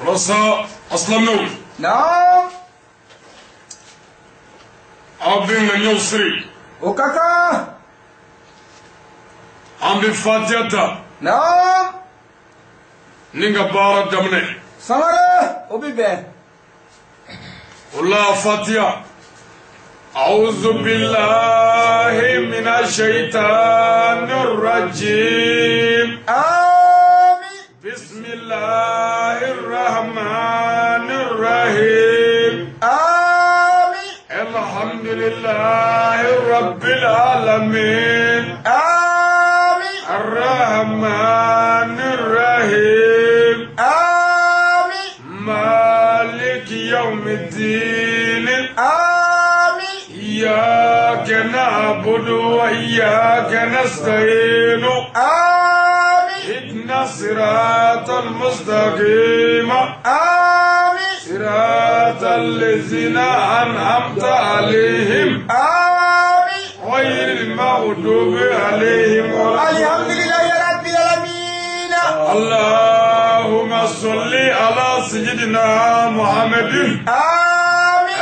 Rosa Aslamno. Naam. Abin na nyosri. O kaka. Ambi Fatiata. Naam. Ninga bara damne. Samara obibe. Allah Fatiha. أعوذ بالله من الشيطان الرجيم آمين بسم الله الرحمن الرحيم آمين الحمد لله رب العالمين آمين الرحمن الرحيم آمين مالك يوم الدين إياك نعبد وإياك نستعين آمين اهدنا الصراط المستقيم آمين صراط الذين أنعمت عليهم آمين غير المغضوب عليهم ولا الحمد لله رب العالمين اللهم صل على سيدنا محمد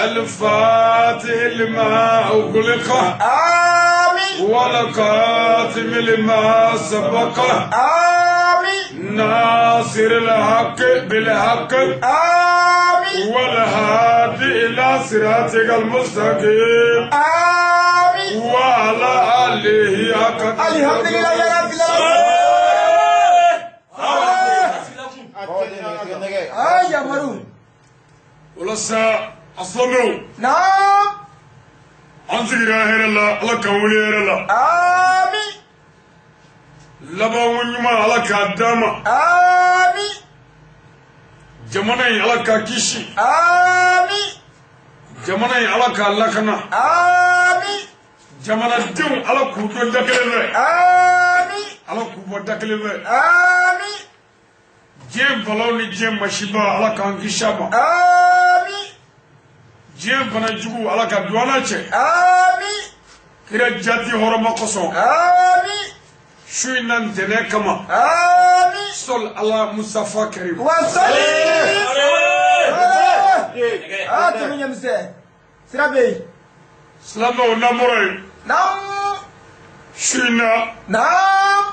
الفاتح لما أغلق آمين والقاتم لما سبق آمين ناصر الحق بالحق آمين والهادي إلى صراطك المستقيم آمين وعلى آله حق الحمد لله رب العالمين يا مرون ولسا أصلموا نعم أنزل إلى الله الله كولي الله آمين لبا ونما على كدامة آمين جماني على كيشي آمين جماني على كالكنا آمين جمانا ديم على كوبا دكلمة آمين على كوبا دكلمة آمين جيم بلوني جيم مشيبا على كانكيشابا آمين جيم بنجوبو على كدوانا شيء آمين كده جاتي هرما قصون آمين شوي نانتني كما آمين صل على مصطفى كريم وسلم آتمي يمسه سرابي سلام وناموري نعم شوينا نعم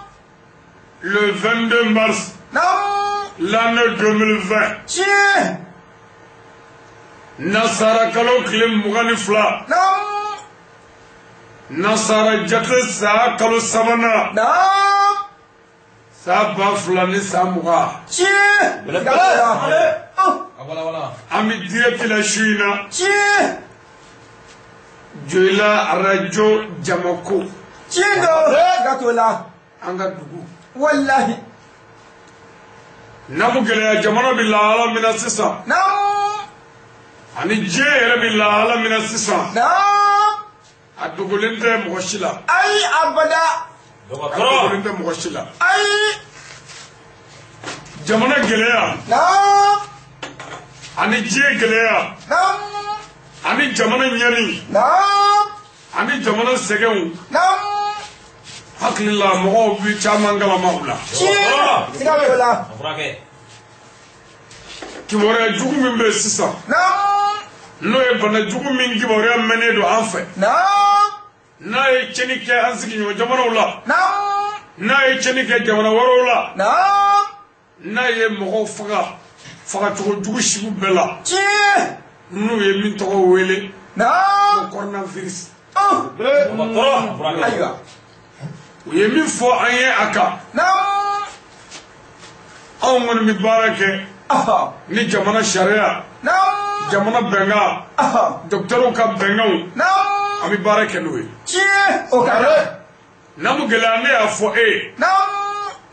le 22 mars نعم l'année 2020 شيه Nasara kalo kilim mugani fla. نعم Nasara jate sa kalo sabana. نعم Sa ba fla ni sa muga. شيه Wala. Ami direct la shuina. شيه Joila rajo jamako. شيه غاتولا Anga dugu. والله Namu gele jamana bilala mina sisa. نعم Ani jere bilala mina sisa. نعم Adugulente mugoshila. أي أبدا Adugulente mugoshila. أي Jamana geleya. نعم Ani je geleya. نعم Ani jamana nyani. نعم Ani jamana segew. نعم Hakilila mɔgɔw bi caman galama u la. سيغاتولا Kibaruya jugu min bɛ sisan نعم n'o ye bana jugu min kibaruya mɛnnen don an fɛ نعم n'a ye tiɲɛni kɛ an sigiɲɔgɔn jamanaw la نعم n'a ye tiɲɛni kɛ jamana wɛrɛw la نعم n'a ye mɔgɔw fagacogo jugu sigiw bɛɛ la شيه n'u ye min tɔgɔ wele ko نعم coronavirus أيوة u ye min fɔ an ye a kan نعم anw kɔni bɛ baara kɛ أها ni jamana sariya نعم jamana bɛnkan أها dɔkitɛriw ka bɛnkanw نعم an bɛ baara kɛ n'o ye شيه أوكي n'amu gɛlɛya ne y'a fɔ e ye نعم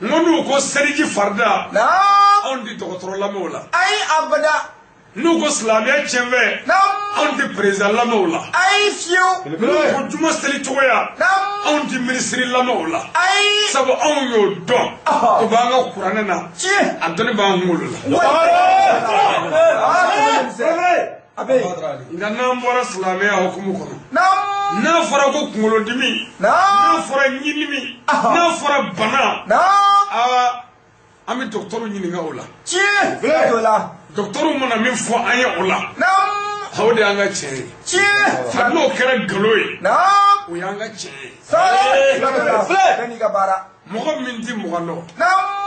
n ko n'u ko seliji farida نعم anw tɛ dɔgɔtɔrɔ lamɛnw la أي أبدا n'u ko silamɛya tiɲɛfɛ نعم anw tɛ perezida lamɛnw la أي فيو n'u ko juma seli cogoya نعم anw tɛ minisiri lamɛnw la أي sabu anw y'o dɔn Aha. o b'an ka kuranɛ na شيه a dɔnni b'an kunkolo la أبي nka n'an bɔra silamɛya hukumu kɔnɔ نعم n'a fɔra ko kunkolodimi n'a نعم fɔra ɲinimi Aha. n'a fɔra bana نعم aa an bɛ dɔgɔtɔrɔ ɲininka o la. tiɲɛ siga t'o la. dɔgɔtɔrɔw mana min fɔ an ye o la. naamu. o de y'an ka tiɲɛ ye. tiɲɛ. hali n'o kɛra nkalon ye. naamu. o y'an ka tiɲɛ ye. siga t'o la. bɛɛ n'i ka baara. mɔgɔ min ti mɔgɔ dɔn. naamu.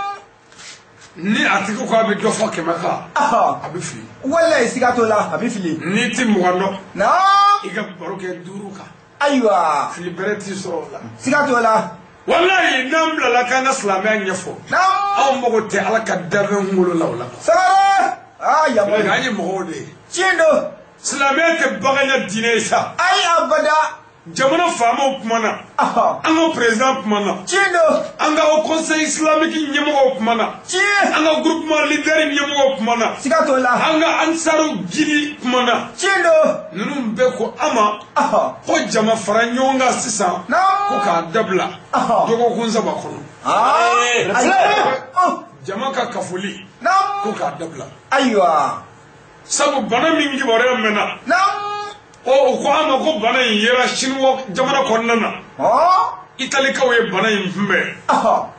ni a tigi ko a bɛ dɔ fɔ 100 kan. a bɛ fili. walayi siga t'o la a bɛ fili. n'i ti mɔgɔ dɔn. naamu. i ka baro kɛ 5 kan. ayiwa. fili bɛrɛ t'i sɔrɔ o la. siga t'o la. walayi n'an bilala k'an ka silamɛya ɲɛfɔ. naamu. anw mago tɛ ala ka danfɛn kunkolo la o la. sabara. yamari. an ye mɔgɔw de ye. tiɲɛ don. silamɛya tɛ baganɲa diinɛ ye sa. ayi abada. jamana faamaw kumana. an ka président kumana. tiɲɛ don. an ka haut conseil islamique ɲɛmɔgɔw kumana. tiɲɛ. an ka groupement leader ɲɛmɔgɔw kumana. siga t'o la. an ka ansaru gidi kumana. tiɲɛ don. ninnu bɛɛ ko an ma. ko jama fara ɲɔgɔn kan sisan. ko k'a dabila. dɔgɔkun 3 kɔnɔ. jama ka kafoli. ko k'a dabila. ayiwa. sabu bana min kibaruya mɛnna. o ko an ma ko bana in yera Chinois jamana kɔnɔna na. italikaw ye bana in kunbɛn.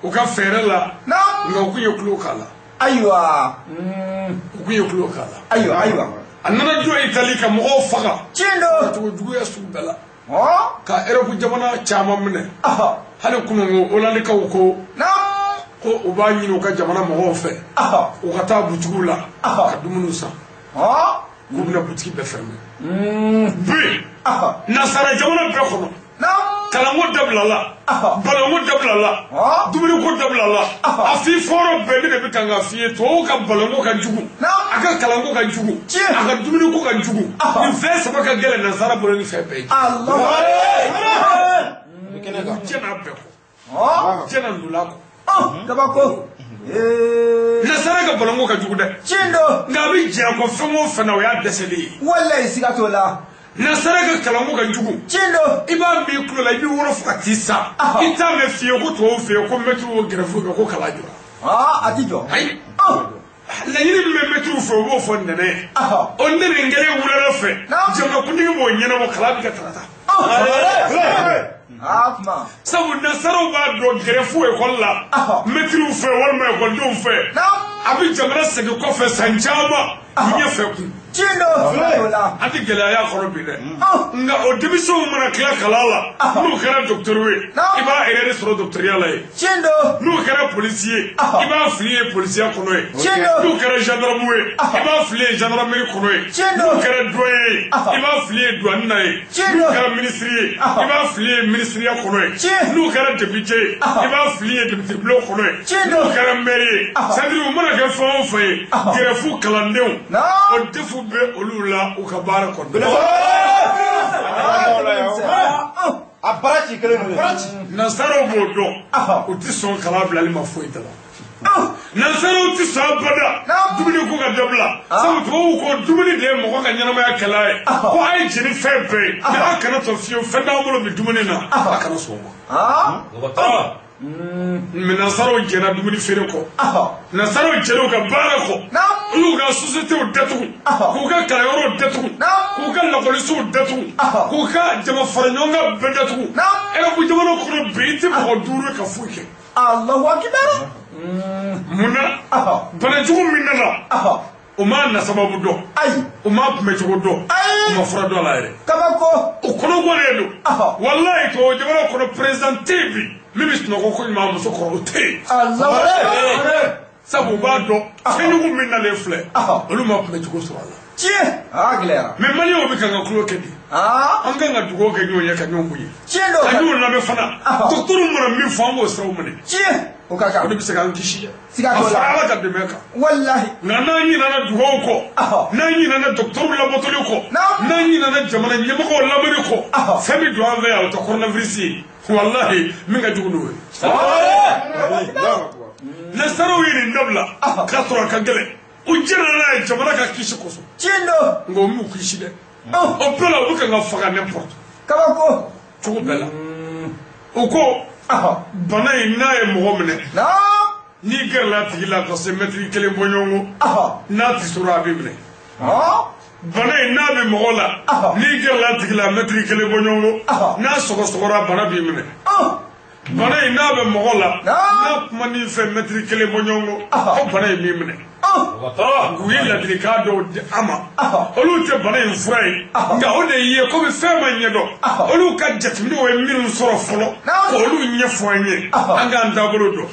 u ka fɛɛrɛ la. nka u kun ye tulo k'a la. ayiwa. u kun ye tulo k'a la. ayiwa. a nana jɔ Itali ka mɔgɔw faga. tiɲɛ don. cogo juguya sugu bɛɛ la. ka Europe jamana caman minɛ. hali kununko Holandikaw ko. ko u b'a ɲini u ka jamana mɔgɔw fɛ. u ka taa butigiw la. ka dumuniw san. k'u bɛna butigi bɛɛ fermer. bi nasara jamana bɛɛ kɔnɔ. kalanko dabilala. balonko dabilala. dumuniko dabilala. a f'i fɔrɔ bɛɛ ne de bɛ kan ka f'i ye tubabuw ka balonko ka jugu. a ka kalanko ka jugu. a ka dumuniko ka jugu. nin fɛn 3 ka gɛlɛn nasara bolo ni fɛn bɛɛ ye. jɛn'a bɛɛ kɔ. jɛn'a ndula kɔ. kabako. nasara ka balonko ka jugu dɛ. tiɲɛ don. nka a bɛ jɛn ko fɛn o fɛn na o y'a dɛsɛlen ye. walayi siga t'o la. nasara ka kalanko ka jugu. tiɲɛ don. i b'a min tulo la i b'i wolo fo ka t'i sa. i t'a mɛn f'i ye ko tubabuw fɛ yen ko mɛtiriw y'o gɛrɛf'u kan ko kalan jɔra. a ti jɔ. ayi. laɲini min bɛ mɛtiriw fɛ u b'o fɔ nɛnɛ ye. o nɛnɛ kelen wulada fɛ. jamanakuntigi b'o ɲɛnabɔ kalan bɛ kɛ tarata. sabu nasaraw b'a dɔn gɛrɛfu ekɔli la. mɛtiriw fɛ walima ekɔlidenw fɛ. a bɛ jamana segin kɔfɛ san caman. ɲɛfɛ kun. tiɲɛ don. a tɛ gɛlɛya kɔrɔ bi dɛ. nka o denmisɛnw mana tila kalan la. n'u kɛra dɔgɔtɔrɔ ye. i b'a yɛrɛ sɔrɔ dɔgɔtɔrɔya la ye. tiɲɛ don. n'u kɛra polisi ye. i b'a fili ye polisiya kɔnɔ ye. tiɲɛ don. n'u kɛra gendarme ye. i b'a fili ye gendarmerie kɔnɔ ye. tiɲɛ don. n'u kɛra douanier ye. i b'a fili ye douane na ye. tiɲɛ n'u don. kɛra ministre ye. i b'a fili ye ministeriya kɔnɔ ye. tiɲɛ. n'u kɛra député ye. i b'a fili ye député bulon kɔnɔ ye. tiɲɛ n'u don. kɛra maire ye. c'est-à-dire u mana kɛ fɛn o fɛn ye. gɛrɛfu kalandenw. o defu bɛ olu la u ka baara kɔnɔ. a baara ci kelen don. nasaraw b'o dɔn. u tɛ sɔn kalan bilali ma foyi tɛ la. nasaraw tɛ sɔn abada. dumuni ko ka dabila. sabu tubabuw ko dumuni de ye mɔgɔ ka ɲɛnamaya kɛla ye. ko a ye jeni fɛn bɛɛ ye. mais a kana sɔn fiyewu fɛn t'an bolo bi dumuni na. a kana sɔn o ma. mais nasaraw jɛra dumuni feere kɔ. nasaraw jɛra u ka baara kɔ. u y'u ka sociétéw datugu. k'u ka kalanyɔrɔw datugu. k'u ka lakɔlisow datugu. k'u ka jama fara ɲɔgɔn kan bɛɛ datugu. Europe jamana kɔnɔ bi i tɛ mɔgɔ 5 ye ka foyi kɛ. Allahu akbar. munna. banajugu min nana. o m'a nasababu dɔn. ayi. o m'a kunbɛcogo dɔn. o ma fura dɔn a la yɛrɛ. kabako. o kɔnɔguwalen don. walayi tubabu jamana kɔnɔ président tɛ yen bi. min bɛ sunɔgɔ ko ɲuman muso kɔrɔ o tɛ yen. sabu u b'a dɔn fɛnjugu min nalen filɛ. olu ma kunbɛcogo sɔrɔ a la. tiɲɛ. gɛlɛyara. mais maliyɛnw bɛ kan ka tulo kɛ di. an kan ka dugawu kɛ ɲɔgɔn ye ka ɲɔgɔn bonya. tiɲɛ don. ka ɲɔgɔn lamɛn fana. dɔgɔtɔrɔw mana min fɔ an b'o siraw minɛ. tiɲɛ. o ka kan. o de bɛ se k'an kisi dɛ. siga t'o la. a fara ala ka dɛmɛ kan. walahi. nka n'an ɲinana dugawu kɔ. n'an ɲinana dɔgɔtɔrɔw labatoli kɔ. n'an ɲinana jamana ɲɛmɔgɔw lamɛnni kɔ. fɛn bɛ don an fɛ yan o tɛ coronavirus ye. walahi min ka jugu n'o ye. nasaraw ye nin dabila. k'a sɔrɔ a ka gɛlɛn. u jɛnna n'a ye jamana ka kisi kosɔn. tiɲɛ don. nka o m'u kisi dɛ. o bɛɛ la u bɛ kan ka faga n'importe. kabako. cogo bɛɛ la. o ko. bana in n'a ye mɔgɔ minɛ. n'i gɛrɛla a tigi la ka se mɛtiri 1 bɔ ɲɔgɔn kɔ. n'a tɛ sɔrɔ a bɛ minɛ. bana in n'a bɛ mɔgɔ la. n'i gɛrɛla a tigi la mɛtiri 1 bɔ ɲɔgɔn kɔ. n'a sɔgɔsɔgɔra bana b'i minɛ. bana in n'a bɛ mɔgɔ la n'a kuma ni fɛ mɛtiri kelen bɔ ɲɔgɔn kɔ ko bana in min minɛ u ye ladilikan dɔw di an ma olu tɛ bana in fura ye nka o de ye komi fɛn ma ɲɛdɔn olu ka jateminɛw ye minnu sɔrɔ fɔlɔ k'olu ɲɛfɔ an ye an k'an taabolo dɔn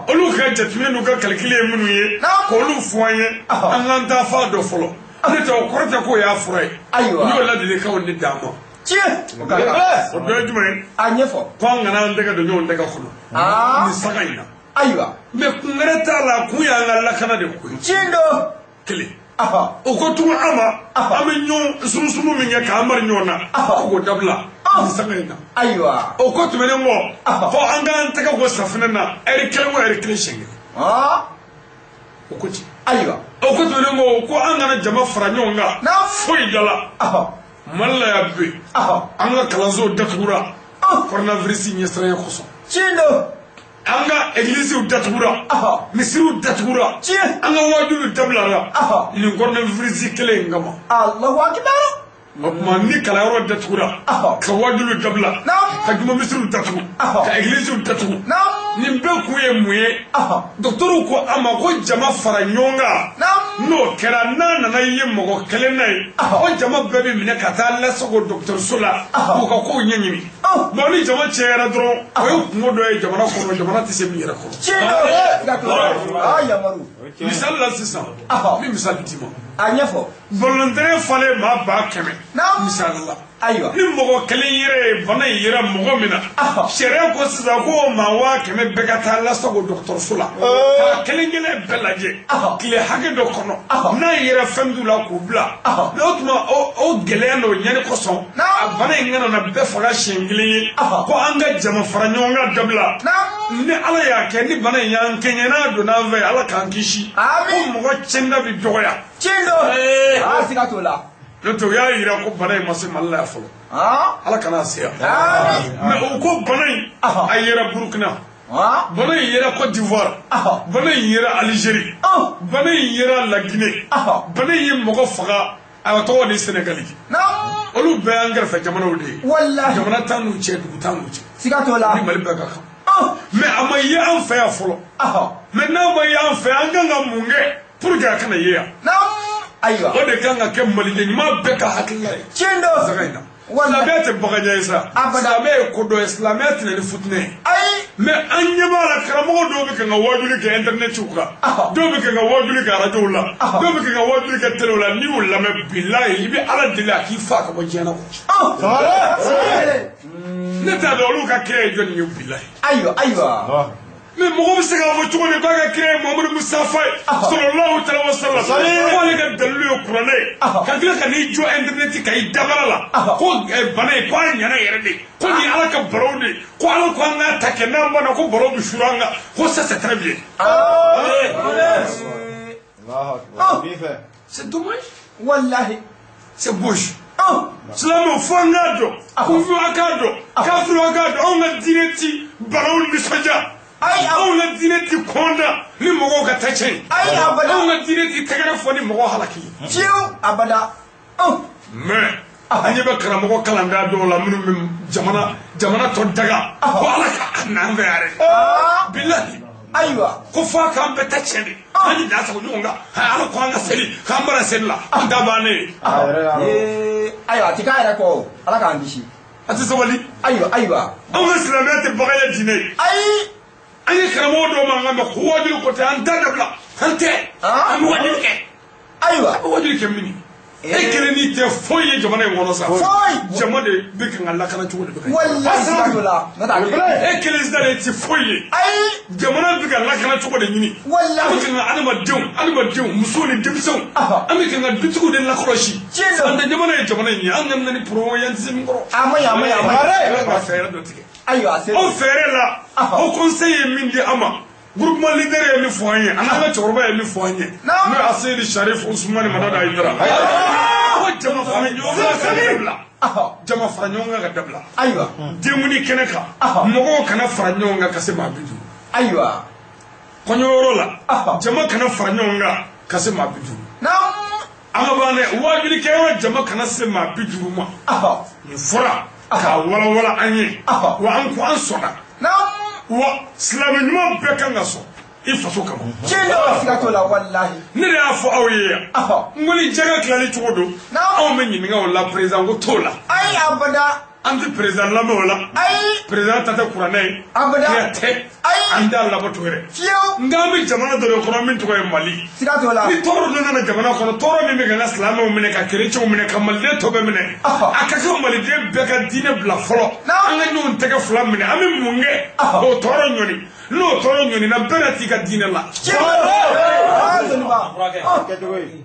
olu ka jateminɛ n'u ka calcul ye minnu ye k'olu fɔ an ye an k'an taafan dɔn fɔlɔ ne tɛ o kɔrɔ tɛ k'o y'a fura ye u y'o ladilikanw de d'an ma. O dɔ ye jumɛn ye a ɲɛfɔ ko an kana an tɛgɛ don ɲɔgɔn tɛgɛ kɔnɔ ni saga in na ayiwa mɛ kun wɛrɛ t'a la kun y'an ka lakana de ko ye tiɲɛ don kelen o ko tugun an ma an bɛ ɲɔgɔn sumu min kɛ k'an mari ɲɔgɔn na k'o dabila ni saga in na ayiwa o ko tɛmɛnen kɔ fɔ an k'an tɛgɛ ko safinɛ na ɛri kelen o ɛri kelen siɲɛ kelen o ko ci ayiwa o ko tɛmɛnen kɔ ko an kana jama fara ɲɔgɔn kan foyi da la Mali la yan bi an ka kalansow datugura coronavirus ɲɛsiranya kosɔn tiɲɛ don an ka églisiw datugura misiriw datugura an ka wajuliw dabilara nin coronavirus kelen in kama Allahu akbar o tuma ni kalanyɔrɔ datugura ka wajuliw dabila ka juma misiriw datugu ka églisiw datugu nin bɛɛ kun ye mun ye dɔgɔtɔrɔw ko an ma ko jama fara ɲɔgɔn kan n'o kɛra n'a nana ye mɔgɔ kelen na ye o jama bɛɛ bɛ minɛ ka taa lasago dɔgɔtɔrɔso la k'u ka kow ɲɛɲini bon ni jama cɛyara dɔrɔn o ye kungo dɔ ye jamana kɔnɔ jamana tɛ se min yɛrɛ kɔrɔ misali la sisan n bɛ misali d'i ma a ɲɛfɔ volontaire falen maa 100,000 misali la ayiwa ni mɔgɔ kelen yɛrɛ ye bana in yɛrɛ mɔgɔ min na sariya ko sisan ko maa 100,000 bɛɛ ka taa lasago dɔgɔtɔrɔso la k'a kelen kelen bɛɛ lajɛ tile hakɛ dɔ kɔnɔ n'a yɛrɛ fɛn t'u la k'u bila mɛ o tuma o gɛlɛya n'o ɲani kosɔn a bana in kana na bɛɛ faga siɲɛ kelen ye ko an ka jama fara ɲɔgɔn kan dabila ni ala y'a kɛ ni bana in y'an kɛɲɛ n'a donna an fɛ ala k'an kisi ko mɔgɔ cɛnda bi dɔgɔya tiɲɛ don siga t'o la n'o tɛ o y'a yira ko bana in ma se Mali la yan fɔlɔ ala kana se yan mɛ o ko bana in a yera Burukina bana in yera Côte d'Ivoire bana in yera Algérie bana in yera La Guinée bana in ye mɔgɔ faga a tɔgɔ de Sénégali olu bɛɛ y'an kɛrɛfɛ jamanaw de ye jamana t'an n'u cɛ dugu t'an n'u cɛ siga t'o la ni Mali bɛɛ ka kan mɛ a ma ye an fɛ yan fɔlɔ mɛ n'a ma ye an fɛ an kan ka mun kɛ pour que a kana ye yan ayiwa o de kan ka kɛ maliden ɲuman bɛɛ ka hakilila ye tiɲɛ don saga in na silamɛya tɛ bagaja ye sa silamɛya ye ko dɔ ye silamɛya tɛ na ni futinɛ ye mɛ an ɲɛ b'a la karamɔgɔ dɔw bɛ kɛ ka wajuli kɛ internetiw kan dɔw bɛ kɛ ka wajuli kɛ arajow la dɔw bɛ kɛ ka wajuli kɛ telew la n'i y'o lamɛn bilayi i bɛ ala deli a k'i fa ka bɔ diɲɛ kɔ ne t'a dɔn olu ka kira ye jɔnni ye bilayi ayiwa mais mɔgɔ bɛ se k'a fɔ cogo di k'a ka kira ye Muhamadu Mustafa ye sallallahu alaihi wa sallam k'ale ka dalilu ye kuranɛ ye ka tila ka n'i jɔ internet kan i dabara la ko bana ye ko a ɲɛna yɛrɛ de ko nin ye ala ka baro de ko ala ko an k'a ta kɛ n'an banna ko baro bɛ suru an kan ko ça c'est très bien c'est dommage wallahi c'est gauche silamɛw fo an k'a dɔn kufu an k'a dɔn kafiri an k'a dɔn anw ka diinɛ ti banaw nisɔndiya anw ka diinɛ ti kɔnda ni mɔgɔw ka taa tiɲɛ anw ka diinɛ ti tɛgɛrɛ fɔ ni mɔgɔw halaki fiyewu abada mais an ɲɛ bɛ karamɔgɔ kalanda dɔw la minnu bɛ jamana tɔ daga ko ala ka n'an fɛ yɛrɛ bilahi ayiwa ko fo a k'an bɛɛ ta tiɲɛ de an ye da sago ɲɔgɔn kan ala ko an ka seli k'an bara seli la an da bannen ayiwa a ti k'a yɛrɛ kɔ ala k'an kisi a tɛ sabali ayiwa anw ka silamɛya tɛ bagaya diinɛ ye an ye karamɔgɔ dɔw mankan mɛn ko wajuli ko tɛ an da dabila an tɛ an bɛ wajuli kɛ ayiwa a bɛ wajuli kɛ mini e kelen n'i tɛ foyi ye jamana in kɔnɔ sa jama de bɛ kan ka lakana cogo de bɛ kan e kelen sida de tɛ foyi ye jamana bɛ ka lakana cogo de ɲini an bɛ kan ka adamadenw musow ni denmisɛnw an bɛ kan ka dutigiw de lakɔlɔsi an tɛ jamana ye jamana in ye an ka na ni poromo yan tɛ se min kɔrɔ ka fɛɛrɛ dɔ tigɛ o fɛɛrɛ la o conseil ye min di an ma groupement leader ye min fɔ an ye an n'an ka cɛkɔrɔba ye min fɔ an ye n'o ye Aseyidi Sharif Usumani Mamadu Ayidara ko jama fara ɲɔgɔn kan ka dabila jama fara ɲɔgɔn kan ka dabila denkundi kɛnɛ kan mɔgɔw kana fara ɲɔgɔn kan ka se maa 50 kɔɲɔyɔrɔ la jama kana fara ɲɔgɔn kan ka se maa 50 an ka ban dɛ wajulikɛyɔrɔ jama kana se maa 50 ma nin fɔra k'a walawala an ye wa an ko an sɔnna wa silamɛ ɲuman bɛɛ kan ka sɔn i faso kama. Tiɲɛ siga t'o la walahi. Ne de y'a fɔ aw ye yan. N ko ni jɛgɛ tilali cogo don. Anw bɛ ɲininka o la président ko t'o la. Ayi abada. An tɛ président lamɛn o la. Ayi. Président ta tɛ kuranɛ ye. Abada. Kira tɛ. Ayi. An t'a labɔ to yɛrɛ. Fiyewu. Nka an bɛ jamana dɔ de kɔnɔ min tɔgɔ ye Mali. Siga t'o la. Ni tɔɔrɔ dɔ nana jamana kɔnɔ tɔɔrɔ min bɛ ka n ka silamɛw minɛ ka kerecɛnw minɛ ka maliden tɔ bɛɛ minɛ. A ka kan maliden bɛɛ ka diinɛ bila fɔlɔ. An ka ɲɔgɔn tɛgɛ fila minɛ an bɛ mun kɛ k'o tɔɔrɔ ɲɔni. N'o tɔɔrɔ ɲɔnina bɛɛ na t'i ka diinɛ la.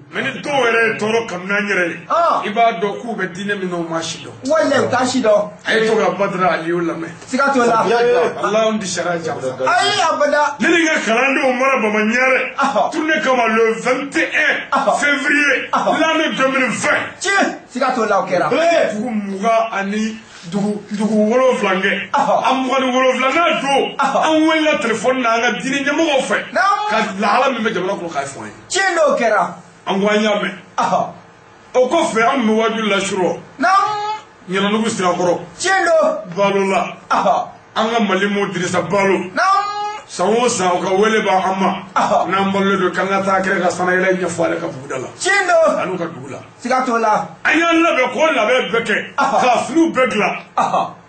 Mais ni dɔw yɛrɛ ye tɔɔrɔ kanu n'an yɛrɛ ye. I b'a dɔn k'u bɛ diinɛ min na u ma si dɔn. Walahi u t'a si dɔn. A ye to ka Badara Aliyu lamɛn. Siga t'o la. Allah an tɛ sariya janfa. Ayi abada. Ne ni n ka kalandenw mara Bamaɲare. Tournée kama le 21 février l'année 2020. Tiɲɛ siga t'o la o kɛra. Dugu 20 ani dugu 7 kɛ. A 27 n'a don an welela téléphone na an ka diinɛ ɲɛmɔgɔw fɛ. Ka lahala min bɛ jamana kɔnɔ k'a fɔ an ye. Tiɲɛ n'o kɛra. An ko an y'a mɛn. O kɔfɛ an tun bɛ wajulu la surɔ. Ɲananugu sirakɔrɔ. Tiɲɛ don. Balo la. An ka Mali mo Dirisa Balo. San o san o ka wele b'an ma. N'an balolen don k'an ka taa kɛrɛ ka sanayɛlɛ ɲɛfɔ ale ka buguda la. Tiɲɛ don. An'u ka dugu la. Siga t'o la. An y'an labɛn k'o labɛn bɛɛ kɛ. K'a finiw bɛɛ dilan.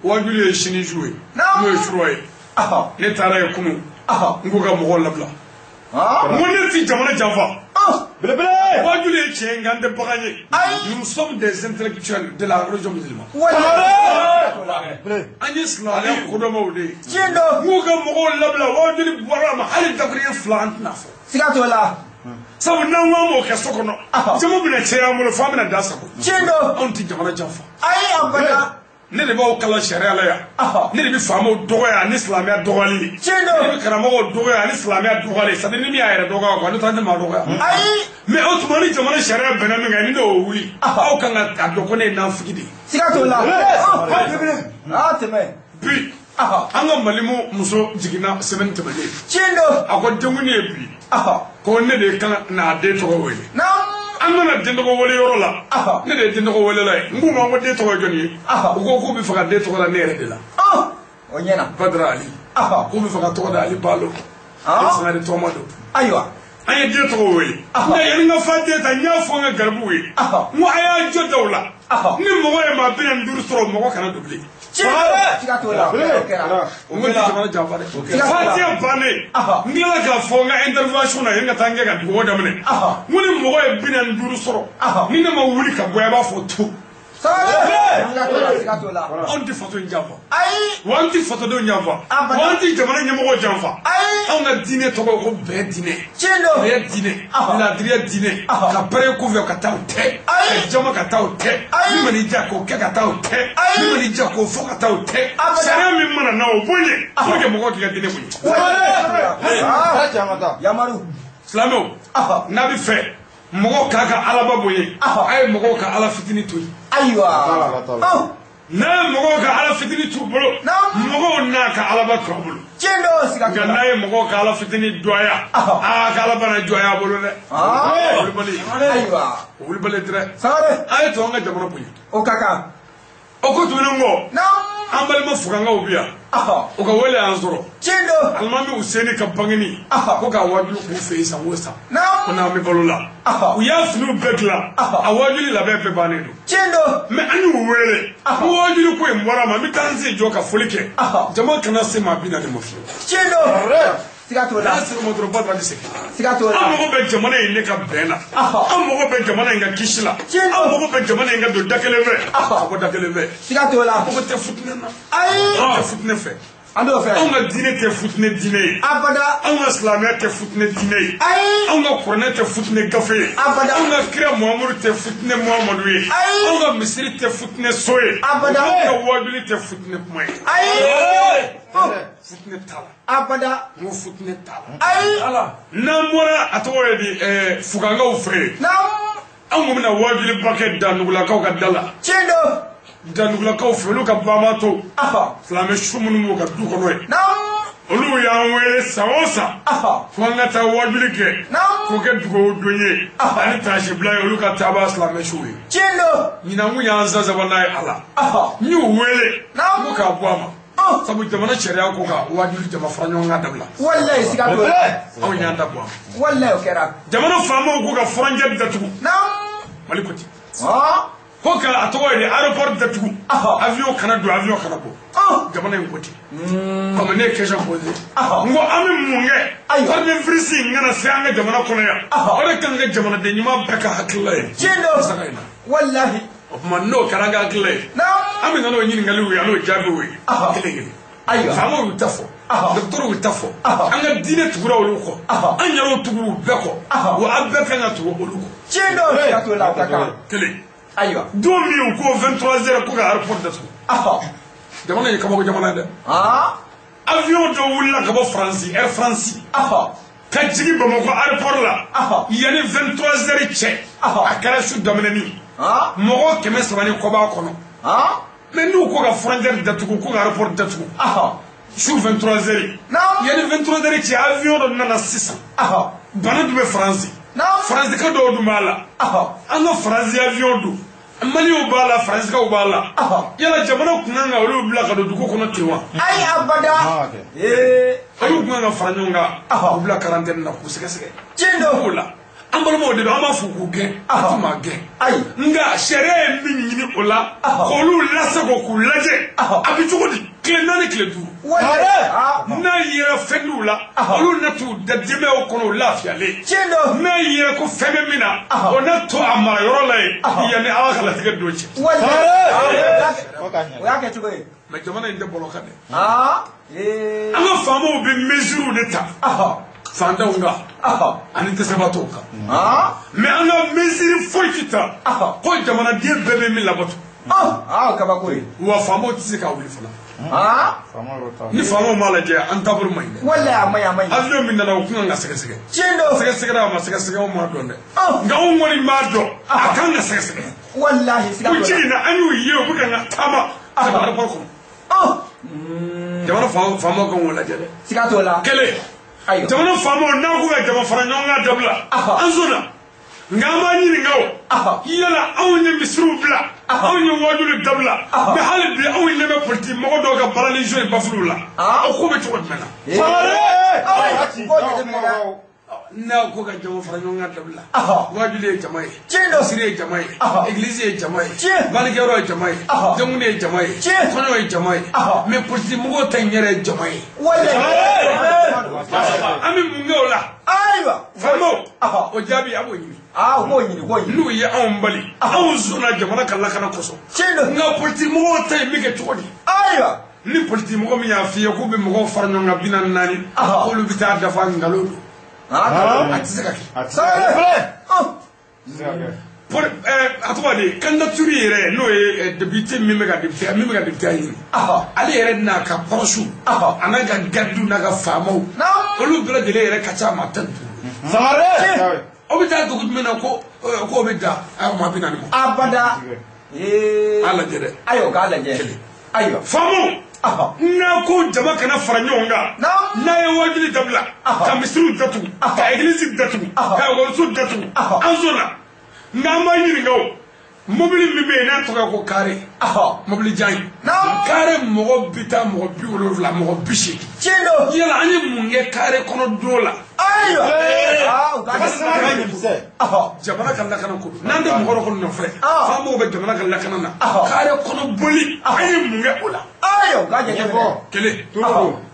Wajulu ye sini su ye. N'o ye surɔ ye. Ne taara ye kunun. N k'u ka mɔgɔw labila. N ko ne ti jamana janfa. Wajulu ye tiɲɛ ye nka an tɛ bagan ye. Nous sommes des intellectuels de la région musulmane. An ye silamɛya kodɔnmaw de ye. Tiɲɛ don. N k'u ka mɔgɔw labila Wajulu bɔra a ma hali dakuriɲɛ 2 an tɛna fɔ. Siga t'o la. Sabu n'an ko an b'o kɛ so kɔnɔ jama bɛna caya an bolo fo an bɛna da sago. Tiɲɛ don. Anw tɛ jamana janfa. Ayi abada. Ne de b'aw kalan sariya la yan. Ne de bɛ faamaw dɔgɔya ani silamɛya dɔgɔyali ye. Tiɲɛ don. Ne bɛ karamɔgɔw dɔgɔya ani silamɛya dɔgɔyali ye. C'est à dire ni min y'a yɛrɛ dɔgɔya quoi ne t'an tɛ maa dɔgɔya. Ayi. Mais o tuma ni jamana sariya bɛnna min kan ni ne y'o wuli aw kan ka a dɔn ko ne ye nafigi de ye. Siga t'o la. Tɛmɛ. Bi an ka Mali muso jiginna semaine tɛmɛnen. Tiɲɛ don. A ko denkundi ye bi. Ko ne de kan n'a den tɔgɔ wele. An nana den tɔgɔ wele yɔrɔ la. Ne de ye den tɔgɔ welela ye. N k'u ma ko den tɔgɔ ye jɔnni ye. U ko k'u bɛ fɛ ka den tɔgɔ la ne yɛrɛ de la. O ɲɛna. Badara Ali. K'u bɛ fɛ ka tɔgɔ da Ali Balo. Sangare Tɔma don. Ayiwa. An ye den tɔgɔ wele. Nka yanni n ka fa den ta n y'a fɔ n ka garibuw ye. N ko a y'a jɔ da o la. Ni mɔgɔ ye maa 45 sɔrɔ mɔgɔ kana don bilen. Siga t'o la. O ma jamana janfa dɛ. Fatiya bannen. N tilala k'a fɔ n ka intervention na yanni ka taa n kɛ ka dugawu daminɛ. N ko ni mɔgɔ ye 45 sɔrɔ ni ne ma wuli ka bɔ a b'a fɔ tu. Siga t'o la. Anw tɛ faso in janfa. Ayi. Wa an tɛ fasodenw janfa. Wa an tɛ jamana ɲɛmɔgɔ janfa. Ayi. Anw ka diinɛ tɔgɔ ye ko bɛɛ diinɛ. Tiɲɛ don. Bɛɛ diinɛ. Laadiriya diinɛ. Ka bɛrɛ kɔfɛ ka taa o tɛ. Ka jama ka taa o tɛ. Min mana i diya k'o kɛ ka taa o tɛ. Min mana i diya k'o fɔ ka taa o tɛ. Sariya min mana na o b'o ɲɛ. Pour que mɔgɔw k'i ka diinɛ bonya. Yamaru. Silamɛw n'a bɛ fɛ mɔgɔw k'a ka alaba bonya a ye mɔgɔw ka ala fitinin to yen. Ayiwa. N'a ye mɔgɔw ka ala fitinin t'u bolo mɔgɔw n'a ka alaba to a bolo. Tiɲɛ don. Siga t'o Nka la. n'a ye mɔgɔw ka ala fitinin dɔgɔya ka alaba na dɔgɔya a bolo dɛ. Wulibali. Ayiwa. Wulibali tɛ. Sagare. A ye to an ka jamana bonya. O ka kan. O ko tuguni ko an balima fugangaw bi yan o ka wele y'an sɔrɔ. Tiɲɛ don. Alimami Useni ka bangeni ko k'a wajulu k'u fɛ yen san o san ko n'an bɛ balo la u y'a finiw bɛɛ dilan a wajuli labɛn bɛɛ bannen don. Tiɲɛ don. Mais an y'u wele ko wajulu ko in bɔra ma n bɛ taa n sen jɔ ka foli kɛ jama kana se maa 40 ma fiyewu. Tiɲɛ don. Siga t'o la. n'a sera ma dɔrɔn Badara bɛ segin. Siga t'o la. An mago bɛ jamana in ne ka bɛn na an mago bɛ jamana in ka kisi la an mago bɛ jamana in ka don da kelen fɛ a ko da kelen fɛ. Siga t'o la. An mago tɛ futinɛ na Ayi. an tɛ futinɛ fɛ. An t'o fɛ. Anw ka diinɛ tɛ futinɛ diinɛ ye. Abada. Anw ka silamɛya tɛ futinɛ diinɛ ye. Ayi. Anw ka kuranɛ tɛ futinɛ gafe ye. Abada. Anw ka kira Muhamadu tɛ futinɛ Muhamadu ye. Ayi. Anw ka misiri tɛ futinɛ so ye. Abada. Anw ka wajuli tɛ futinɛ kuma ye. Ayi. Futinɛ t'a la. Abada. N ko futinɛ t'a la. Ayi. N'an bɔra a tɔgɔ ye di fugangaw fɛ yen. Anw kun bɛna wajuli ba kɛ Danugulakaw ka da la. Tiɲɛ don. Danugulakaw fɛ olu ka bama to. Silamɛ su minnu b'u ka du kɔnɔ ye. Olu y'an wele san o san fo an ka taa wajuli kɛ k'o kɛ dugawu don ye ani taasibila ye olu ka taaba silamɛ suw ye. Tiɲɛ don. Ɲinan kun y'an sasaba n'a ye a la n y'u wele ko k'a bɔ a ma sabu jamana sharia ko ka wajuli jama fara ɲɔgɔn ka dabila wallahi siga to anw y'a dabɔ wallahi o kɛra jamana faamaw ko ka furancɛ datugu mali ko ten ko ka a tɔgɔ ye de aéroport datugu avion kana don avion kana bɔ jamana in ko ten comme ne ye question posé n ko an bɛ mun kɛ coronavirus in kana se an ka jamana kɔnɔ yan o de kan ka jamanaden ɲuman bɛɛ ka hakilila ye saga in na wallahi o tuma n'o kɛra an ka hakilila ye an bɛ na n'o ɲininkaliw ye an n'o jaabiw ye kelen kelen faamaw y'u ta fɔ docteur y'u ta fɔ an ka diinɛ tugura olu kɔ an yɛrɛw tugura u bɛɛ kɔ wa an bɛɛ kan ka tugu olu kɔ tiɲɛ don siga t'o la o ka kan kelen ayiwa don min ko 23 heures ko ka aéroport datugu jamana ye kabako jamana ye dɛ avion dɔ wulila ka bɔ faransi air france ka jigin bamakɔ aéroport la yanni 23 heures cɛ a kɛra su daminɛni mɔgɔ 300 ni kɔ b'a kɔnɔ mais n'u ko ka frontière datugu ko ka aéroport datugu su 23 heures yanni 23 heures cɛ avion dɔ nana sisan bana dun bɛ faransi faransikɛ dɔw dun b'a la an ka faransi avion dun maliw b'a la faransikɛw b'a la yala jamana kun kan ka olu bila ka don dugu kɔnɔ ten wa ayi abada olu kun kan ka fara ɲɔgɔn kan k'u bila quarantaine na k'u sɛgɛsɛgɛ tiɲɛ don o la an balimaw de don an b'a fɔ k'u gɛn a tɛ maa gɛn nka sariya ye min ɲini o la k'olu lasago k'u lajɛ a bɛ cogo di tile 4 tile 5 n'a yera fɛnw la olu na t'u da dɛmɛw kɔnɔ u lafiyalen n'a yera ko fɛn bɛ min na o na to a mara yɔrɔ la yen yanni ala ka latigɛ don cɛ o y'a kɛ cogo ye mɛ jamana in tɛ bɔlɔ kan dɛ an ka faamaw bɛ mesures de ta fantanw kan ani dɛsɛbaatɔw kan mais an ka mesure foyi tɛ ta ko jamanaden bɛɛ bɛ min labato kabako ye wa faamaw tɛ se ka wuli fana ni faamaw m'a lajɛ an taabolo man ɲi dɛ wallahi a ma ɲi a ma ɲi avion min nana o kun kan ka sɛgɛsɛgɛ tiɲɛ don sɛgɛsɛgɛra a ma sɛgɛsɛgɛ anw m'a dɔn dɛ nka anw kɔni b'a dɔn a kan ka sɛgɛsɛgɛ wallahi siga ko t'o la jigin na an y'u ye u bɛ ka n ka taama ka don aéroport kɔnɔ jamana faamaw kan k'o lajɛ dɛ siga t'o la kelen jamana faamaw n'an ko ka jama fara ɲɔgɔn kan dabila an sɔnna nka an b'a ɲininka o yala anw ye misiriw bila anw ye wajulu dabila mɛ hali bi anw ɲɛ bɛ politiki mɔgɔ dɔw ka balani jɔ ye bafuluw la o ko bɛ cogo jumɛn na n'a ko ka jama fara ɲɔgɔn kan dabila wajulu ye jama ye misiri ye jama ye église ye jama ye balikɛyɔrɔ ye jama ye denkuni ye jama ye kɔɲɔ ye jama ye mɛ politiki mɔgɔw ta in yɛrɛ ye jama ye an bɛ mun kɛ o la faamaw o jaabi a b'o ɲini n'u ye anw bali anw sɔnna jamana ka lakana kosɔn nka politiki mɔgɔw ta in bɛ kɛ cogo di ni politiki mɔgɔ min y'a f'i ye k'u bɛ mɔgɔw fara ɲɔgɔn kan 44 k'olu bɛ taa dafa nkalon don a tɛ se ka kɛ a tɔgɔ de candidature yɛrɛ n'o ye député min bɛ ka député ɲini ale yɛrɛ n'a ka kɔrɔsiw a n'a ka gardiw n'a ka faamaw olu bɛɛ lajɛlen yɛrɛ ka ca maa 15 o bɛ taa dugu jumɛn na ko k'o bɛ da maa 40 ma abada a lajɛ dɛ ayiwa k'a lajɛ ayiwa faamaw n'a ko jama kana fara ɲɔgɔn kan n'a ye wajuli dabila ka misiriw datugu ka église datugu ka ekɔliso datugu an sɔnna nka an b'a ɲininka o mobili min bɛ yen n'a tɔgɔ ye ko kare mobili jan ye kare mɔgɔ bɛ taa mɔgɔ 70 mɔgɔ 80 yala an ye mun kɛ kare kɔnɔ don la jamana ka lakana ko n'an tɛ mɔgɔ dɔ kɔni nɔfɛ faamaw bɛ jamana ka lakana na kare kɔnɔ boli an ye mun kɛ o la kelen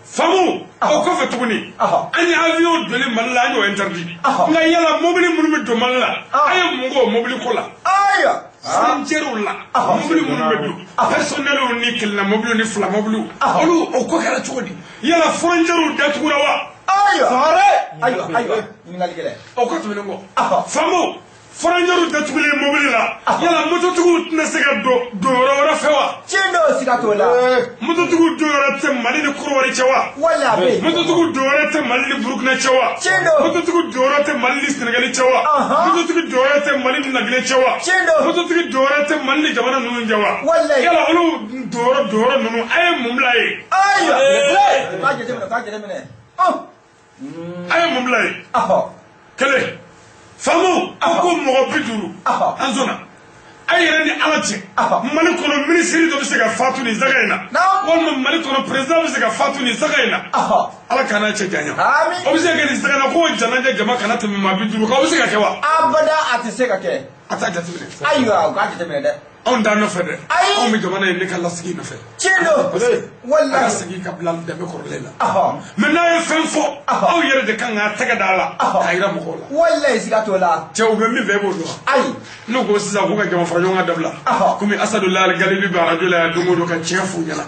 faamaw o kɔfɛ tuguni an ye avion donni mali la an y'o interdit nka yala mobili minnu bɛ don mali la an ye mun kɛ o mobili ko la frontières la mobili minnu bɛ don personnels ni kelenna mobili ni fila mobili olu o ko kɛra cogo di yala frontières datugura wa ayiwa ɲininkali gɛlɛn o ko tɛmɛnen kɔ faamaw frontières datugulen mobili la yala mototigiw tɛna se ka don yɔrɔ wɛrɛ fɛ wa tiɲɛ don siga t'o la mototigiw don yɔrɔ tɛ mali ni Korowari cɛ wa wala a bɛ yen mototigiw don yɔrɔ tɛ mali ni Burukina cɛ wa tiɲɛ don mototigiw don yɔrɔ tɛ mali ni Senegali cɛ wa mototigiw don yɔrɔ tɛ mali ni Laginɛ cɛ wa tiɲɛ don mototigiw don yɔrɔ tɛ mali ni jamana ninnu cɛ wa wala yala olu don yɔrɔ ninnu a ye mun bila yen k'a jateminɛ a ye mun bila yen kelen faamaw a ko mɔgɔ 50 an sɔnna ayere ni alaji mali kono ministre do se ga fatu ni zagaina wal mali kono president se ga fatu ni zagaina ala kana ce ganya amin o se ga ni zagaina ko janaje jama kana to ma biduru ko se ga kewa abada atise ga ke ata jatime aywa ga jatime de on da no fede on mi jamana ni kala sigi no fe chendo wallahi sigi kabla de be ko lela maintenant fenfo aw yere de kan ga taga dala ayira mo ko la wallahi siga to la cew be mi be bo do ay no go sisa ko ga jama farajo nga dabla kumi asadullah al-galibi ba rajula dungo do kan chefu nyala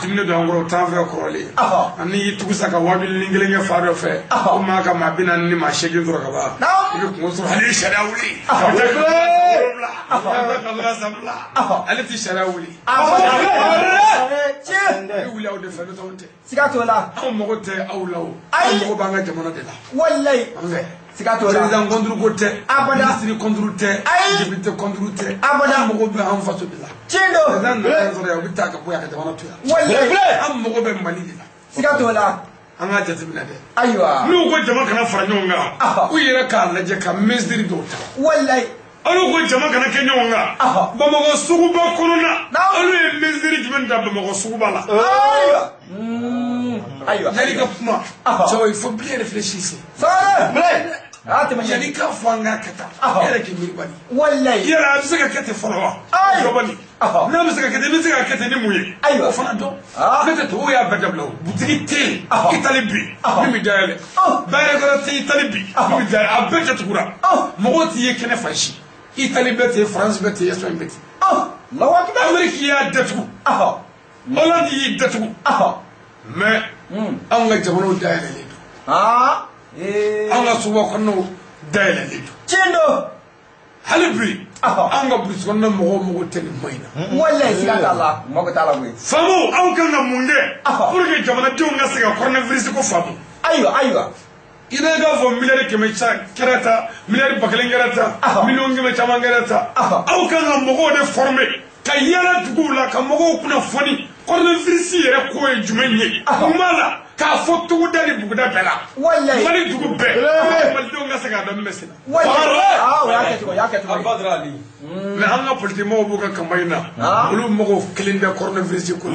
timne do ngoro tanfe ko le ani tugusa ka wabil lingelenge faado fe o ma ka ma binan ni ma shegi do ka ba ko so hali sharawli Allah sabla alati sharawli wuli aw de fe do tonte siga to la aw mo ko te aw law aw mo ko banga jamana de la wallahi siga to la président contre gote abada ministre contre te député contre te abada mo ko be en face de la chendo dan na so ya bita ka boya ka jamana to ya wallahi am mo ko be mali de la siga to la an ga jatimina de aywa nu ko jama kana fara nyonga u yere ka laje ka ministre do ta wallahi alo ko jama kana ke nyonga bamago suguba konona alo e ministre jiben da bamago suguba la aywa yali ka kuma so il faut bien réfléchir ça yali ka fanga kata yara ke miribani wallahi yara bisaka kete forowa yobani na bisaka kete ni muye o fana do mete to ya badablo butiki te italibi mi dale bare ko te italibi mi dale abete tukura mogoti ye kene fashi italibete france bete yeso bete lawa kiba ameriki ya datu holland yi datu mais an ga jamono dayale le do an ga suba kono dayale le do chendo halibi an ga bus kono mo teni mayna wallahi siga Allah mo ko tala boy famu an kan na munde pour que jamana de nga siga coronavirus ko famu aywa ina ga fo miliyari keme cha kerata miliyari bakalen kerata million ngeme chama kerata aw kan na mo de former ka yara dugula ka mo kuna foni coronavirus yere ko e jumenye mala ka fo tugu dali buguda bela wallahi mali dugu be mali do nga sega do mesina wallahi ya ke to badrali mais anga politique mo buga kambayna ulu mo kelinde coronavirus ko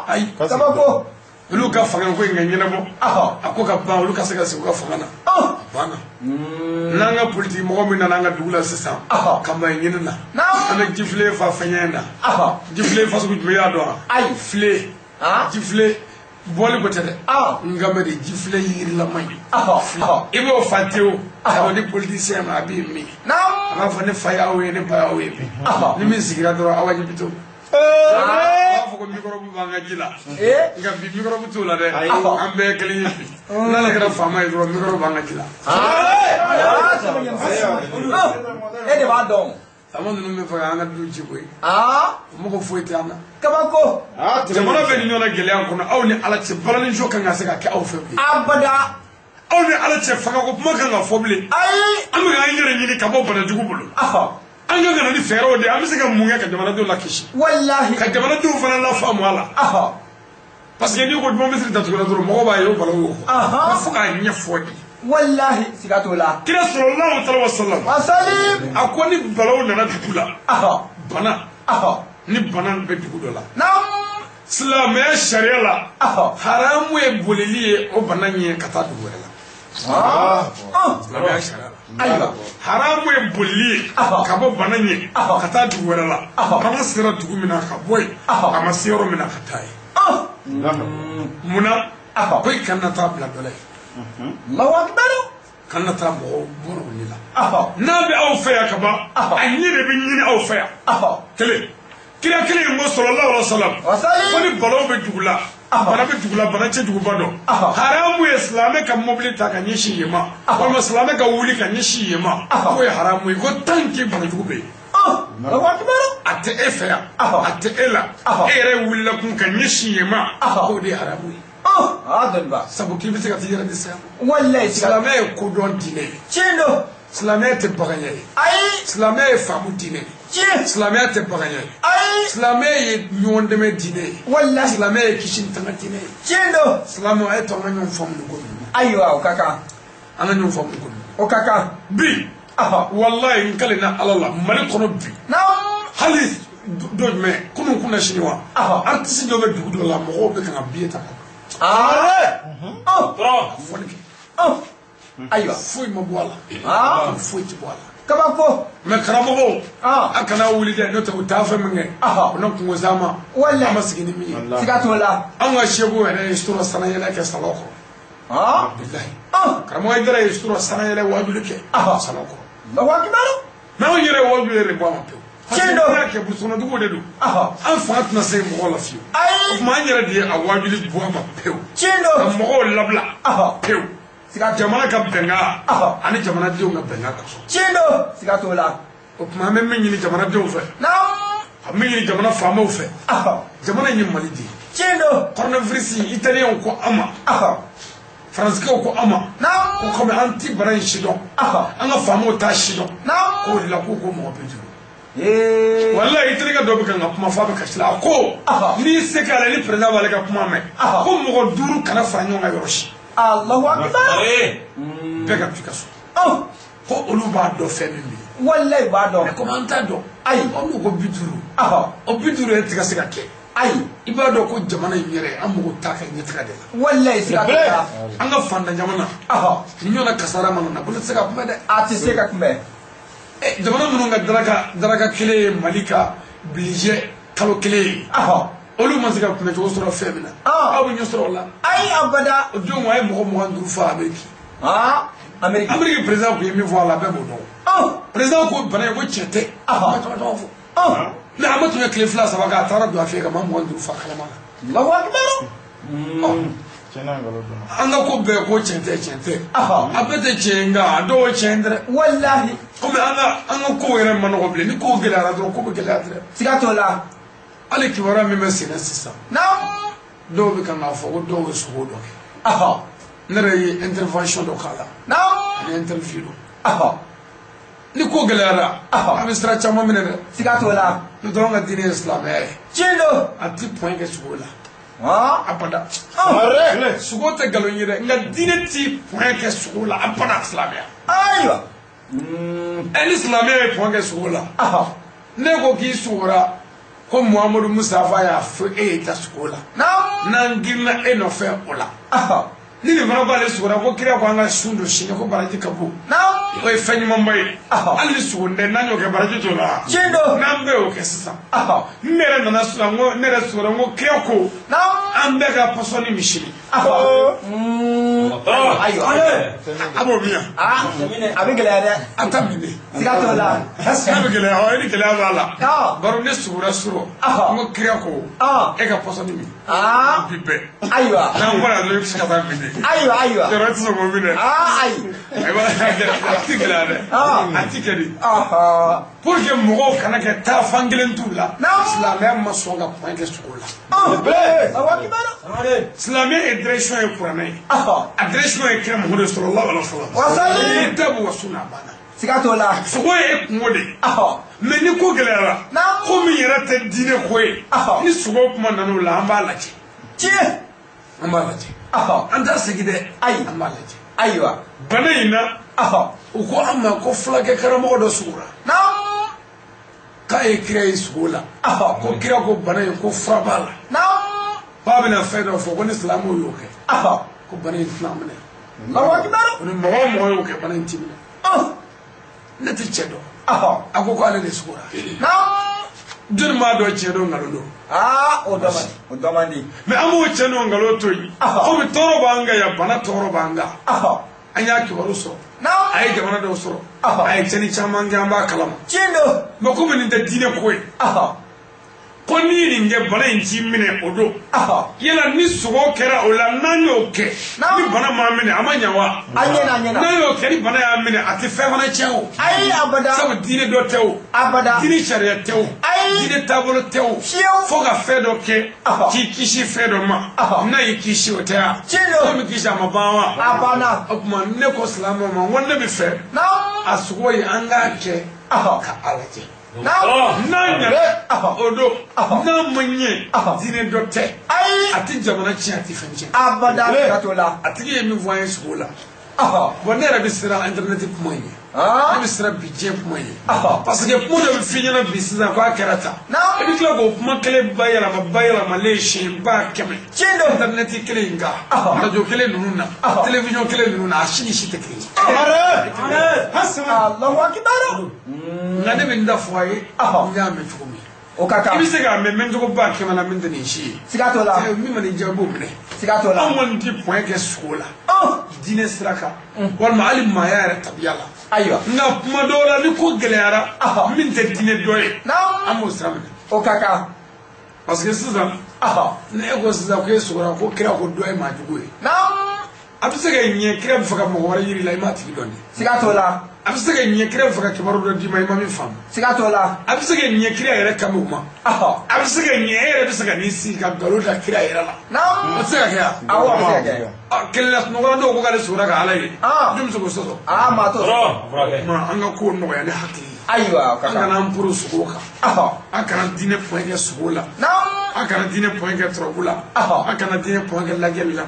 ay sabako ulu ka fanga ko nganyina mo ako ka ba ulu ka sega se ko fanga na bana nanga politique mo mi nanga dugula sisa kamay nyina na ana gifle fa fanyena gifle fa su be ya do ay fle gifle boli ko tede ngame de gifle yiri la may ibo fatio awo di politicien ma bi mi ama fa ne faya o ne ba o bi ni mi sigira do awaji bito fo ko micro bu banga jila nga bi micro bu tula de ambe kali yibi na la gara fama do micro banga jila de ba don amon no me fa anga du ci boy mo ko foyti ana kabako jamana be ni nyona gele an kono aw ni ala ci balani joka nga se ka ke aw febli abada aw ni ala ci fa ko mo kan nga fobli am ga ngere ni ka bo bana dugu bulu an ga gana ni fero de am se ka munga ka jamana do la kishi wallahi ka jamana do fana la famu ala parce que ni ko mo misri tatu la do mo ba yo bala wo fo ka nya fodi wallahi sigato la kira sallallahu alaihi wasallam wasalim akoni balaw nana dugula bana ni bana be dugudo la nam islamé sharia la haramu e bolili o bana nye kata dugure la islamé sharia aywa haramu e bolili ka bo bana nye kata dugure la bana sira dugumina ka boy ama siro mina katai muna koy kanata bla dolay Allahu akbar kanna ta mo boro ni la na bi aw fa ya kaba anyi de bi nyini aw fa ya kele kile mo sallallahu alaihi wasallam woni balo be dugula bana be dugula bana che duguba do haramu islame ka mobili ta ka nyishi yema ko islame ka wuli ka nyishi yema ko haramu ko tanki bana dugube Allahu akbar ate efa ya ate ela ere wuli la kun ka nyishi yema ko de haramu adalba sabu ki bitaka tijara de sam wallahi islamé ko don dine chendo islamé te baganye ay islamé famu dine islamé te baganye ay islamé ye nyonde me dine wallahi islamé kishin tanga dine chendo islamé ay to nganyum famu ko aywa o kaka nganyum famu ko o kaka bi wallahi nkalina alala mali kono bi nam hali dɔ jumɛn kunun kunna sini wa artiste dɔ bɛ dugu dɔ la mɔgɔw bɛ ka na billet ta fɔli kɛ ayiwa foyi ma bɔ a la foyi tɛ bɔ a la kabako mais karamɔgɔw a kana wuli dɛ n'o tɛ u t'a fɛ min kɛ o na kungo zan ma an ma sigi ni min ye siga t'o la an ka seko yɛrɛ ye sura sanayɛlɛ kɛ salon kɔrɔ bilahi karamɔgɔ Aidara ye sura sanayɛlɛ wajuli kɛ salon kɔrɔ Allahu akbar mais anw yɛrɛ ye wajuli yɛrɛ bɔ a ma pewu tiɲɛ don kɛ busɔnɔdugu de don an fanga tɛna se mɔgɔw la fiyewu o tuma an yɛrɛ de ye a wajuli bɔ a ma pewu tiɲɛ don ka mɔgɔw labila pewu siga jamana ka bɛnkan ani jamanadenw ka bɛnkan ka sɔrɔ tiɲɛ don siga t'o la o tuma an bɛ min ɲini jamanadenw fɛ naam a min ɲini jamana faamaw fɛ jamana in ye Mali de ye tiɲɛ don coronavirus italiyɛnw ko an ma faransikɛw ko an ma ko komi an ti bana in sidɔn an ka faamaw t'a sidɔn k'o de la k'u ko mɔgɔ bɛ juru walayi terikɛ dɔ bɛ ka n ka kuma f'a bɛ kasi la a ko n'i se k'a la ni président b'ale ka kuma mɛn ko mɔgɔ 5 kana fara ɲɔgɔn kan yɔrɔ si Allahu akbar bɛɛ ka to ka so ko olu b'a dɔn fɛn min bɛ yen wallahi b'a dɔn mais comme an t'a dɔn ayi an n'u ko 50 o 50 yɛrɛ tɛ ka se ka kɛ ayi i b'a dɔn ko jamana in yɛrɛ an mago t'a ka ɲɛtaga de la wallahi siga t'o la an ka fantan jamana ni ɲɔgɔnna kasara ma na bolo tɛ se ka kunbɛn dɛ a tɛ se ka kunbɛn jamana minnu ka daraka kelen ye Mali ka budget kalo kelen ye olu ma se ka kunbɛn cogo sɔrɔ fɛn min na aw bɛ ɲɛ sɔrɔ o la ayi abada o don a ye mɔgɔ 25 fa Amérique Amérique président kun ye min fɔ a la bɛɛ b'o dɔn président ko bana ye ko tiɲɛ tɛ a tɔgɔ fɔ mais a ma tɛmɛ tile 2 3 kan a taara don a fɛ yen ka maa 25 fa kalama la Allahu akbar an ka ko bɛɛ ko tiɲɛ tɛ a bɛɛ tɛ tiɲɛ nka a dɔw ye tiɲɛ dɛ wallahi komi an ka ko yɛrɛ ma nɔgɔ bilen ni ko gɛlɛyara dɔrɔn ko bɛ gɛlɛya dɛ siga t'o la hali kibaruya min bɛ senna sisan naam dɔw bɛ ka n'a fɔ ko dɔw ye sogo dɔ kɛ ne yɛrɛ ye intervention dɔ k'a la naam ni interview don ni ko gɛlɛyara a bɛ sira caman minɛ dɛ siga t'o la n'o tɛ an ka diinɛ ye silamɛya ye tiɲɛ don a ti point kɛ sogo la abada sogo tɛ nkalon ye dɛ nka diinɛ ti point kɛ sogo la abada silamɛya ayiwa ni silamɛya ye point kɛ sogo la ne ko k'i sogora ko Muhamadu Mustafa y'a fɔ e ye ta sogo la n'an girinna e nɔfɛ o la ni nin fana b'ale sogora ko kira ko an ka sun don sini ko baraji ka bon o ye fɛn ɲumanba ye hali ni sogo tɛ n'an y'o kɛ baraji t'o la n'an bɛɛ y'o kɛ sisan ne yɛrɛ nana sisan ko ne yɛrɛ sogora ko kira ko an bɛɛ ka pɔsɔni misiri ayiwa a b'o min yan a bɛ gɛlɛya dɛ a ta min de siga t'o la n'a bɛ gɛlɛya ni gɛlɛya b'a la baro ne sogora suro ko kira ko e ka pɔsɔni min bi bɛɛ ayiwa n'an bɔra yan dɔrɔn i bɛ se ka taa min de ayiwa yɔrɔ tɛ sɔn k'o min dɛ ayi a ti gɛlɛya dɛ a ti kɛ de pour que mɔgɔw kana kɛ taa fan kelen t'u la silamɛya ma sɔn ka point kɛ sogo la silamɛya ye direction ye kuranɛ ye a direction ye kira Muhamadu sallallahu alaihi wasallam ni dabu wa sunna banna siga t'o la sogo ye kungo de ye mais ni ko gɛlɛyara ko min yɛrɛ tɛ diinɛ ko ye ni sogo kuma nan'o la an b'a lajɛ tiɲɛ an b'a lajɛ an t'a segin dɛ ayi an b'a lajɛ ayiwa bana in na u ko an ma ko fulakɛ karamɔgɔ dɔ sugora k'a ye kira ye sogo la ko kira ko bana in ko fura b'a la k'a bɛna fɛn dɔ fɔ ko ni silamɛw y'o kɛ ko bana in tɛna minɛ o ni mɔgɔ o mɔgɔ y'o kɛ bana in ti minɛ ne tɛ cɛ dɔn a ko ale de sugora jɔnni m'a dɔn cɛ dɔn nkalon don o dɔ man di mais an b'o cɛ n'o nkalon to yen komi tɔɔrɔ b'an kan yan bana tɔɔrɔ b'an kan an y'a kibaru sɔrɔ a ye jamana dɔw sɔrɔ a ye cɛnni caman kɛ an b'a kalama tiɲɛ don mais komi nin tɛ diinɛ ko ye ko n'i ye nin kɛ bana in t'i minɛ o don yala ni sogo kɛra o la n'an y'o kɛ ni bana m'a minɛ a ma ɲɛ wa a ɲɛna n'an y'o kɛ ni bana y'a minɛ a tɛ fɛn fana tiɲɛ o ayi abada sabu diinɛ dɔ tɛ o diinɛ sariya tɛ o diinɛ taabolo tɛ o fo ka fɛn dɔ kɛ k'i kisi fɛn dɔ ma n'a y'i kisi o tɛ wa fɛn min kisi a ma ban wa a banna o tuma ne ko silamɛw ma n ko ne bɛ fɛ a sogo ye an k'a kɛ ka Ala jɛ n'an ɲɛna o don n'an ma ɲɛ diinɛ dɔ tɛ a tɛ jamana tiɲɛ a tɛ fɛn tiɲɛ abada siga t'o la a tigi ye min fɔ an ye sogo la bon ne yɛrɛ bɛ siran internet kuma in ye ne bɛ siran bi diɲɛ kuma ye parce que kuma dɔ bɛ f'i ɲɛna bi sisan ko a kɛra tan i bɛ tila k'o kuma kelen bayɛlɛmalen siɲɛ ba 100 internet kelen in kan radio kelen ninnu na télévision kelen ninnu na a si ni si tɛ kelen ye Allahu akbar nka ne bɛ n da fɔ a ye n y'a mɛn cogo min o ka kan i bɛ se k'a mɛn mɛncogo ba 100 la min tɛ nin si ye siga t'o la min ma nin diya i b'o minɛ siga t'o la anw kɔni tɛ point kɛ sogo la diinɛ sira kan walima hali maaya yɛrɛ tabiya la ayiwa nka kuma dɔw la ni ko gɛlɛyara min tɛ diinɛ dɔ ye an b'o sira minɛ o ka kan parce que sisan ne ko sisan ko e sogora ko kira ko dɔ ye maajugu ye a bɛ se ka ɲɛ kira bɛ fɛ ka mɔgɔ wɛrɛ yiri la i m'a tigi dɔn de siga t'o la a bɛ se ka ɲɛ kira bɛ fɛ ka kibaru dɔ d'i ma i ma min faamu siga t'o la a bɛ se ka ɲɛ kira yɛrɛ kama o ma a bɛ se ka ɲɛ e yɛrɛ bɛ se ka n'i sigi ka nkalon da kira yɛrɛ la o tɛ se ka kɛ yan awɔ a bɛ se ka kɛ kɛlɛla sunɔgɔla dɔw ko k'ale sogora ka ala ye jɔn bɛ se k'o sɔsɔ maa t'o an ka kow nɔgɔya ni hakili ye ayiwa an kana an poro sogo kan an kana diinɛ point kɛ sogo la an kana diinɛ point kɛ tɔrɔbu la an kana diinɛ point kɛ lajɛli la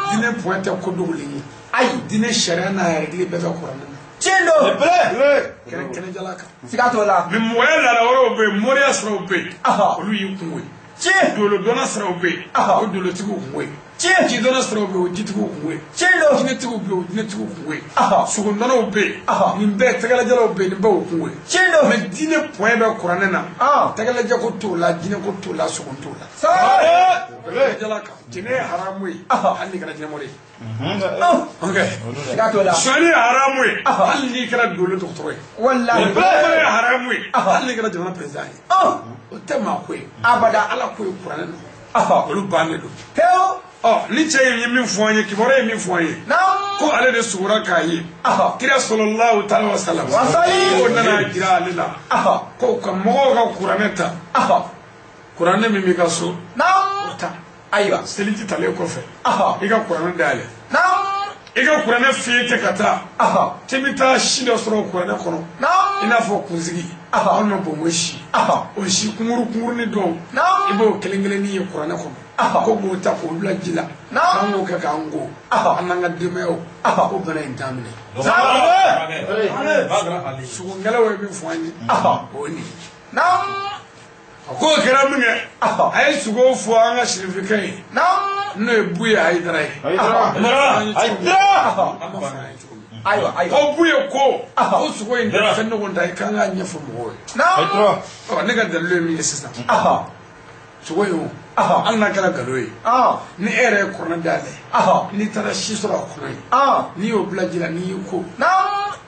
diinɛ point tɛ ko dogolen ye ayi diinɛ sariya n'a yɛrɛgili bɛɛ bɛ kuranɛ na tiɲɛ don kɛnɛjala kan siga t'o la mɛ mɔgɔya lara wɛrɛw bɛ yen mɔriya siraw bɛ yen olu y'i kungo ye tiɲɛ dolo dɔnna siraw bɛ yen o dolotigiw kungo ye ji dɔnna siraw bɛ yen o jitigiw kungo ye tiɲɛ don jinɛtigiw bɛ yen o jinɛtigiw kungo ye sogondɔnnaw bɛ yen nin bɛɛ tɛgɛlajɛlaw bɛ yen nin bɛɛ o kungo ye tiɲɛ don mɛ diinɛ point bɛ kuranɛ na tɛgɛlajɛ ko t'o la jinɛ ko t'o la sogon t'o la tɛgɛlajɛla kan jinɛ ye haramu ye hali n'i kɛra jinɛmɔri ye siga t'o la sɔni ye haramu ye hali n'i kɛra dolo dɔgɔtɔrɔ ye walahi bɛɛ ye haramu ye hali n'i kɛra jamana président ye o tɛ maa ko ye abada ala ko ye kuranɛ na olu bannen don pewu ni cɛ ye min fɔ an ye kibaruya ye min fɔ an ye ko ale de sugora k'a ye kira sɔlɔlahu taala wa salam ko nana jira ale la ko ka mɔgɔw ka kuranɛ ta kuranɛ min b'i ka so o ta ayiwa seliji talen kɔfɛ i ka kuranɛ dayɛlɛ i ka kuranɛ fiye kɛ ka taa k'i bɛ taa si dɔ sɔrɔ kuranɛ kɔnɔ i n'a fɔ kunsigi walima bonbon si o si kunkurunin dɔw i b'o kelen kelennin ye kuranɛ kɔnɔ ko k'o ta k'o bila ji la k'an k'o kɛ k'an ko an n'an ka denbayaw ko bana in t'a minɛ sogokɛlaw ye min fɔ an ye o ye nin ye k'o kɛra min kɛ a ye sogow fɔ an ka sirifikɛ ye n'o ye Buye Hayidara ye ko Buye ko sogo in tɛ fɛn ɲɔgɔn ta ye k'an k'a ɲɛfɔ mɔgɔw ye ne ka dalilu ye min ye sisan sogo in o hali n'a kɛra nkalon ye ni e yɛrɛ ye kuranɛ dayɛlɛ n'i taara si sɔrɔ a kɔnɔ ye n'i y'o bila ji la n'i y'i ko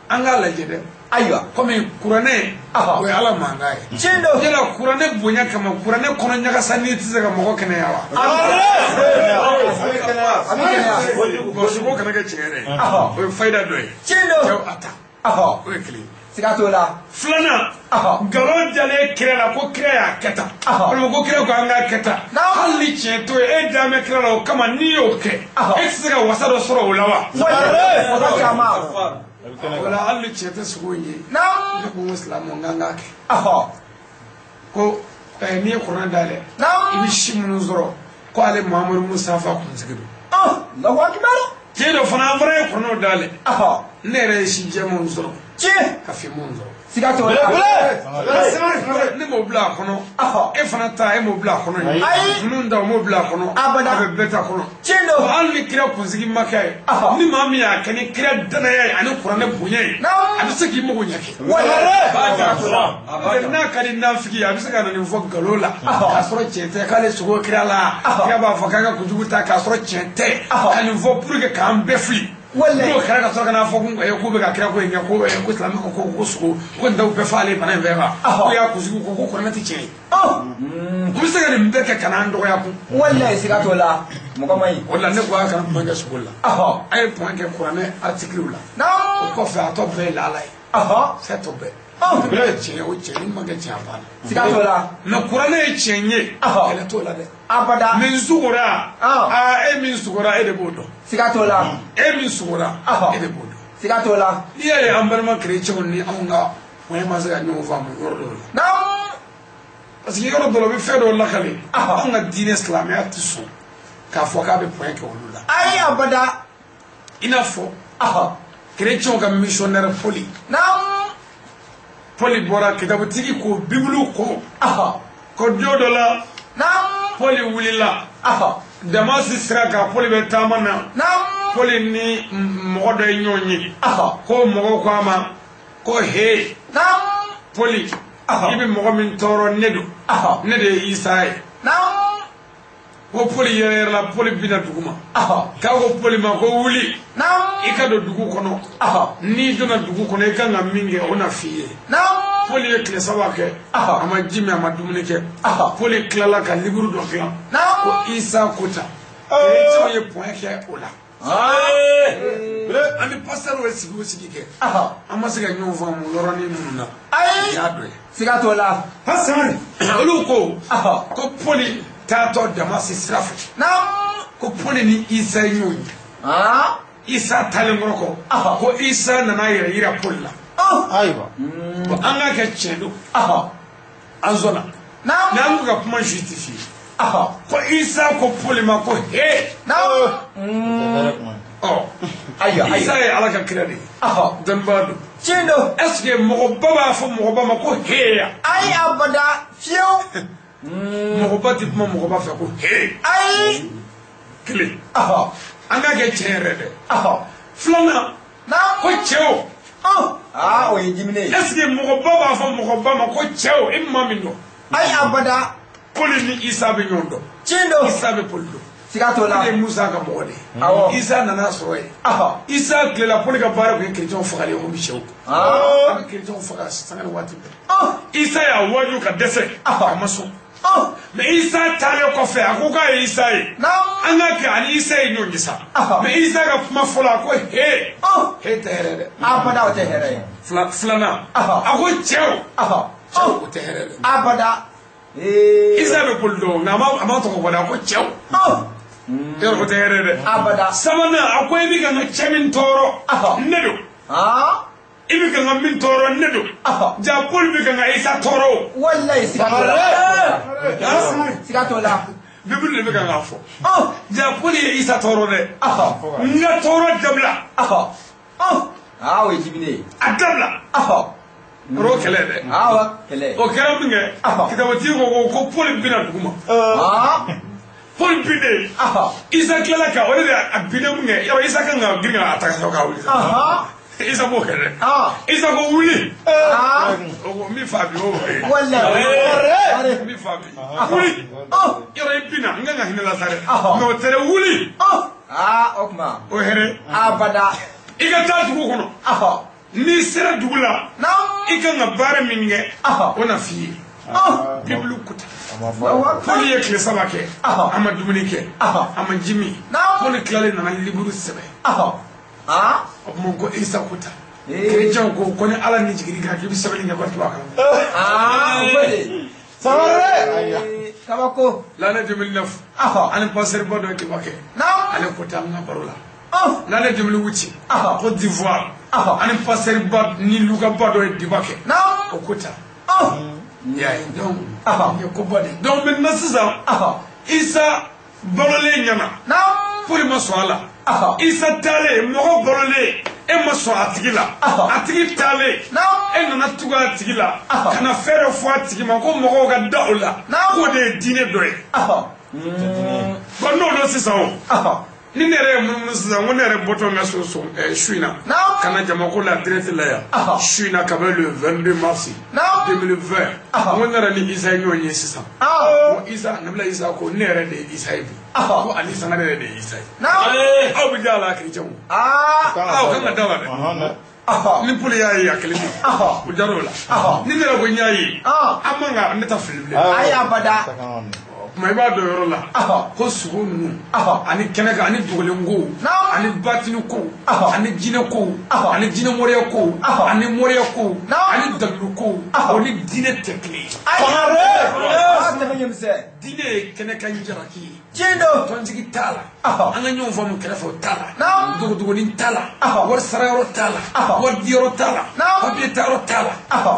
an k'a lajɛ dɛ ayiwa komi kuranɛ o ye ala mankan ye tiɲɛ don yala kuranɛ bonya kama kuranɛ kɔnɔ ɲagasa n'i tɛ se ka mɔgɔ kɛnɛya wa sogo kana kɛ tiɲɛ yɛrɛ o ye fayida dɔ ye tiɲɛ don cɛw a ta o ye kelen ye siga t'o la filanan nkalon jalen kira la ko kira y'a kɛ tan walima ko kira ko an k'a kɛ tan hali ni tiɲɛ to ye e dan bɛ kira la o kama n'i y'o kɛ e tɛ se ka wasa dɔ sɔrɔ o la wa wala hali ni tiɲɛ tɛ sogo in ye ne ko n ko silamɛw n k'an k'a kɛ ko n'i ye kuranɛ dayɛlɛ i bɛ si minnu sɔrɔ ko ale Muhamadu Musafa kunsigi don tiɲɛ dɔ fana an fana ye kuranɛw dayɛlɛ ne yɛrɛ ye si jɛmanw sɔrɔ ka finmanw sɔrɔ siga t'o la ne m'o bila a kɔnɔ e fana ta e m'o bila a kɔnɔ ye ninnu ta o m'o bila a kɔnɔ a bɛ bɛɛ ta kɔnɔ tiɲɛ don hali ni kira kunsigi ma kɛ ye ni maa min y'a kɛ ni kira danaya ye ani kuranɛ bonya ye a bɛ se k'i mago ɲɛ kɛ n'a ka di nafigi a bɛ se ka na nin fɔ nkalon la k'a sɔrɔ tiɲɛ tɛ k'ale sogo kira la kira b'a fɔ k'a ka kojugu ta k'a sɔrɔ tiɲɛ tɛ ka nin fɔ pour que k'an bɛɛ fili n'o kɛra ka sɔrɔ ka n'a fɔ k'u bɛ ka kira ko in kɛ ko silamɛ ko sogo ko nin tɛ u bɛɛ fɔ ale bana in fɛ wa ko y'a kunsigi ko kuranɛ tɛ tiɲɛ ye u bɛ se ka nin bɛɛ kɛ ka n'an dɔgɔya kun walayi siga t'o la mɔgɔ ma ɲi o la ne ko a kana kuma kɛ sogo la a ye kuma kɛ kuranɛ artikiliw la o kɔfɛ a tɔ bɛɛ ye laala ye fɛn tɔ bɛɛ ne ye tiɲɛ o tiɲɛ ni ma kɛ tiɲɛ a banna siga t'o la mɛ kuranɛ ye tiɲɛ ye kɛlɛ t'o la dɛ abada min sugora e min sugora e de b'o dɔn siga t'o la e min sugora e de b'o dɔn siga t'o la n'i y'a ye an balima kerecɛnw ni anw ka moyen ma se ka ɲɔgɔn faamu yɔrɔ dɔw la parce que yɔrɔ dɔ la u bɛ fɛn dɔw lakale anw ka diinɛ silamɛya tɛ sɔn k'a fɔ k'a bɛ point kɛ olu la ayi abada i n'a fɔ chrétien ka missionnaire poli Naam. poli bora kitabutigi ko bible ko ko jodola Naam. poli wulila Damasi siraka poli be tamana Naam. poli ni mogodo nyonyi ko mogo ko ama ko he Naam. poli ibe mogo min toro nedo nede isai Naam. ko poli yere la poli bina duguma ka ko poli ma ko wuli Naam. ikado dugu kono ni dona dugu kono ikanga minge ona fiye Naam. poli ye kile sabake ama jimi ama dumuni ke poli klala ka liburu do klan ko isa kota e ye point ke ola ani pastor we sigi ke ama siga nyon fa mu loro ni mununa ya do Siga tola. pastor oluko ko poli tato Damasi sirafu ko poli ni isa nyoni isa talengoro ko isa nana yira polla Aiwa. anga ke chedo anzona na nga kuma justifier ko isa ko poli ma ko he isa e ala ka kredi dan badu Chindo. est-ce que mo baba fo mo baba ko he ya Ai abada fiu. mo baba tip mo baba fa ko he Ai. kile anga ke chere de flana Naam. ko cheo O yimine. est-ce que mo baba fo mo baba ko cheo imma mindo Ai abada. poli ni isa be nyondo Chindo. isa be poldo Siga tola. ale musa ka mode isa nana soye isa klela poli ka bara ko chrétien fagale ko bichew chrétien faga sangale wati isa ya waju ka dese amaso mais isa tale ko fe akuka isa yi anga ka ani isa yi nyongisa mais isa ka kuma fola ko he tere Abada o te here. flana ako cheo o tere Abada. isa be poldo na ama to ko da ko cheo ko tere Abada. samana akwai bi kan chemin toro nedo ibi kan min toro nedo ja pol bi kan isa toro Wallahi siga tola. Siga tola. bibil bi kan afo ja pol isa toro de nga toro dabla O yimine. adabla ro kele de Kele. o kera minge kitabati ko pol bi na duguma pol bi de isa klela ka o de abina minge ya isa kan ga ginga ataka ka wuli isa mo kele isa ko wuli o mi fa bi o Wallahi. mi fa bi wuli yoro ibina nga hinela sare no tere wuli Okma. o here Abada. iga ta dugu kono ni sera dugula iga nga bare minge ona fi biblu kuta poli ye kle sabake ama dumunike ama jimi poli klale na liburu sebe mo ko isa kuta chrétien ko ne ala ni jigiri ka ki bisabali nga ko tuaka Saware. Kabako. l'année 2009 ani passer bodo ki bake ani kota nga barola l'année 2008 Côte d'Ivoire ani passer bad ni luka bodo di bake o kota ya donc ya ko body donc maintenant ça isa bolole nyana pour ma soala isa tale mo bolole e ma so atigila atigi tale e nana tuga atigila kana fere fo atigima ko mo ga daula ko de dine doy bon no sisa o ni nere mun sisa won nere boto nga so shuina kana jama ko la traite la ya shuina ka le 22 mars 2020 won nere ni isa nyonyi sisa o isa nabla isa ko nere de isa bi ko ali sana de isa aw bi dala krijamu kan dawa de ni puli yayi akilimi o jarola ni nere ko nyayi amanga neta filble Ai abada. ma iba do yoro la ko sugo nu ani keneka ani dogolengo ani batini ko ani jine ko ani jine moriya ko ani moriya ko ani dalu ko oni dine tekli dine keneka njaraki Cindo. Tonjigi tala. Anga nyon famu kelefo tala. Dugu tala. War sarayoro tala. War dioro tala. Papier taro tala.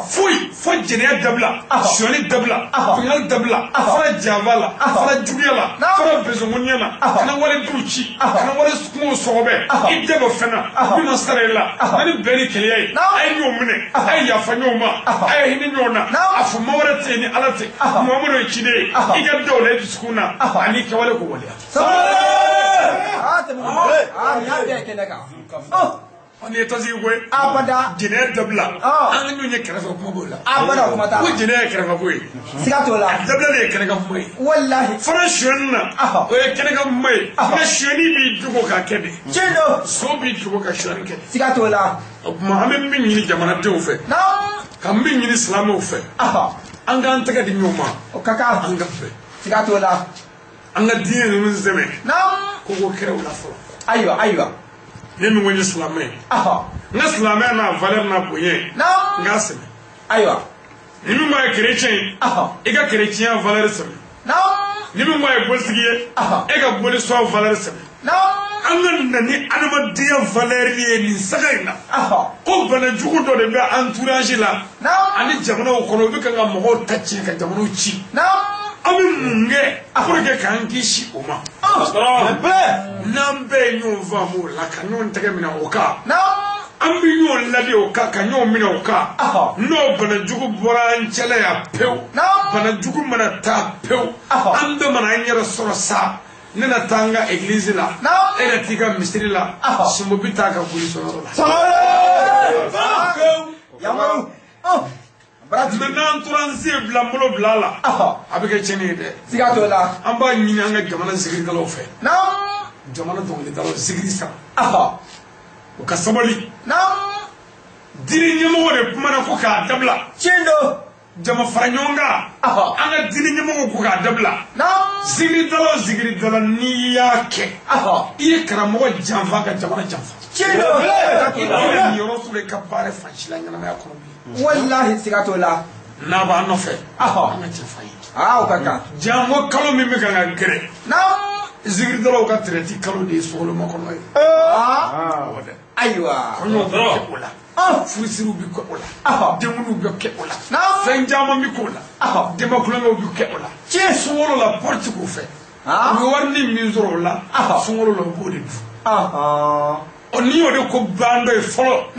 Fui. Fo jene dabla. Shoni dabla. Pingal dabla. Fara javala. Fara jubiala. Fara bezongunyana. Kana wale duchi. Kana wale sukumo sobe. Idebo fena. Bima sarela. Nani beni keliyai. Ay nyomune. Ay yafa nyoma. Ay hini nyona. Afu mawara teni alate. Mwamuro ikide. Iga dole diskuna. Ani kawale kuwale. On est aussi ouais. Abada. Jene dabla. Anga nyonye kerafa kumabola. Abada kumata. Wo jene kerafa boy. Sigatola. Dabla le kerafa boy. Wallahi. Frashon na. Oye kerafa boy. Na shoni bi dugo ka kebe. Jendo. So bi dugo ka shoni kebe. Sigatola. Muhammad bin yini jamana de ofe. Na. Kam bin yini islam ofe. Anga antaka di nyoma. O kaka anga fe. Sigatola. Anga diine no zeme. Na. Ko kera wala fo. Aywa. Nemi wonye islamé. Na islamé na valeur na boye. Ngase. Aywa. Nimi mo chrétien. Ega chrétien valeur seme. Nimi mo bolsigiye. Ega boliso valeur seme. Angan nani anama dia valeur ni sagaina. Ko bana jugo do de be entourage la. Ani jamana ko no be kanga mo tacci ka jamana ci. Ami munge akureke kankishi oma. Nambe nyova mu la kanon tege mina oka. Ambi nyon lade oka kanyon mina oka. No bana jugu boranchele ya peu. Bana jugu mana ta peu. Ambe mana nyera soro sa. Nena tanga église la. Ena tiga misteri la. Sumobita ka kuli sonoro la. Yamaru. Maintenant transi blambolo blala abike cheni de sigatola amba nyina nga jamana zikri dalo fe jamana dongli dalo zikri sa o kasabali diri nyemo de mana ko ka dabla chendo jama faranyonga anga diri nyemo ko ka dabla zikri dalo ni yake iye karamo jamva ka jamana jamva chendo ni yoro sule kapare fachila ngana ya kono wallahi sigatola na ba no fe anga chefai o kaka jango kalo mi ga gere zigri dolo ka treti kalo de solo mo kono wada aywa kono dro ola fusiru bi ko ola demunu bi ke ola sanjama mi ko ola dema kulo bi ke ola che solo la porte ko fe mi warni mi zoro la solo la ko de oni ode ko bando e folo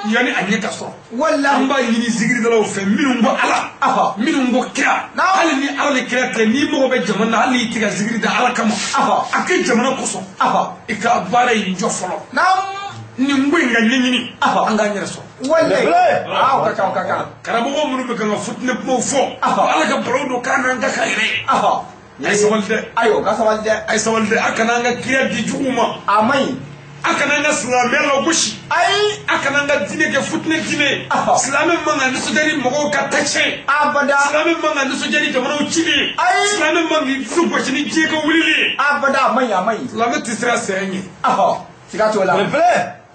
yani anyeka so wallahi amba yini zigri dalaw fe minum bo ala minum bo kira hali ni ala kira te ni mo be jamana hali tiga zigri da ala kama akay jamana ko so ika bare injo folo ni ngwinga nyini anga nyere so wallahi kaka karabo mo munu be kan futne mo fo ala ka brodo kana nga khaire ay sawalde ay sawalde akana nga kira di juma amai akana nga islamé la gushi akana nga dine ke futne dine islamé manga niso jari mogo ka tache abada islamé manga niso jari jamana uchili islamé manga su goshi ni jeko wulili abada mai islamé tisra senyi sigato la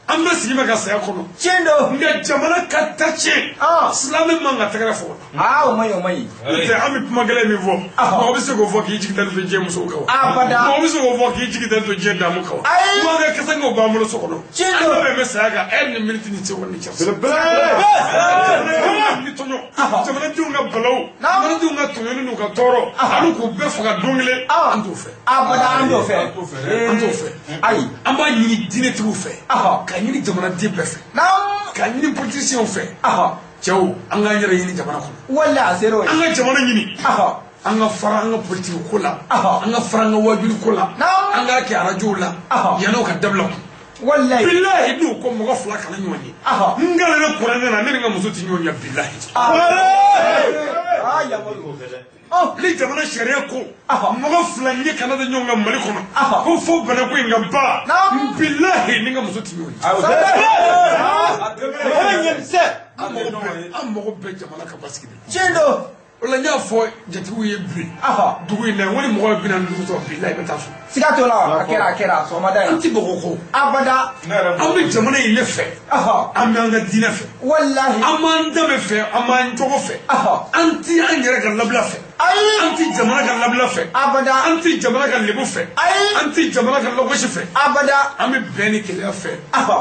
amba sigima ka saya kono chendo nga jamana ka tache islamé manga tagara fo mai te ami pumagale mi vo mo biso go vo ki jikita do je muso ko abada mo biso go vo ki jikita do je damu ko mo ga kasa ngo ba mo so kono chendo be me saga en minute ni che woni chefs ni tonyo jamana ju nga balaw jamana ju nga tonyo ni ka toro alu ko be fo ga dongle ando fe abada ando fe ai amba ni dine tu fe ka ni jamana di be fe ka ni politicien fe Ciao, anga nyere yini jamana ko wala zero anga jamana yini anga fara anga politique ko la anga fara anga wajuli ko la anga ke arajo la yano ka dabla wallahi billahi du ko mo gafla kala nyoni ngala na qur'an na ne nga muso ti nyoni billahi ya mo li jamana sharia ko mo gafla ni kana da nyonga mali ko ko fo bana ko ngamba billahi ni nga muso ti nyoni am mo be jamana ka baskide chendo wala nya fo jatigu ye bi dugu ina woni mo bi nan dugu to bi la be ta so siga to la akera so madai anti boko abada ambe jamana ile fe ambe anga dina fe wallahi amanda me fe aman to fe anti angere kan labla fe anti jamana kan labla fe abada anti jamana kan lebu fe anti jamana kan logo fe abada ambe beni kele fe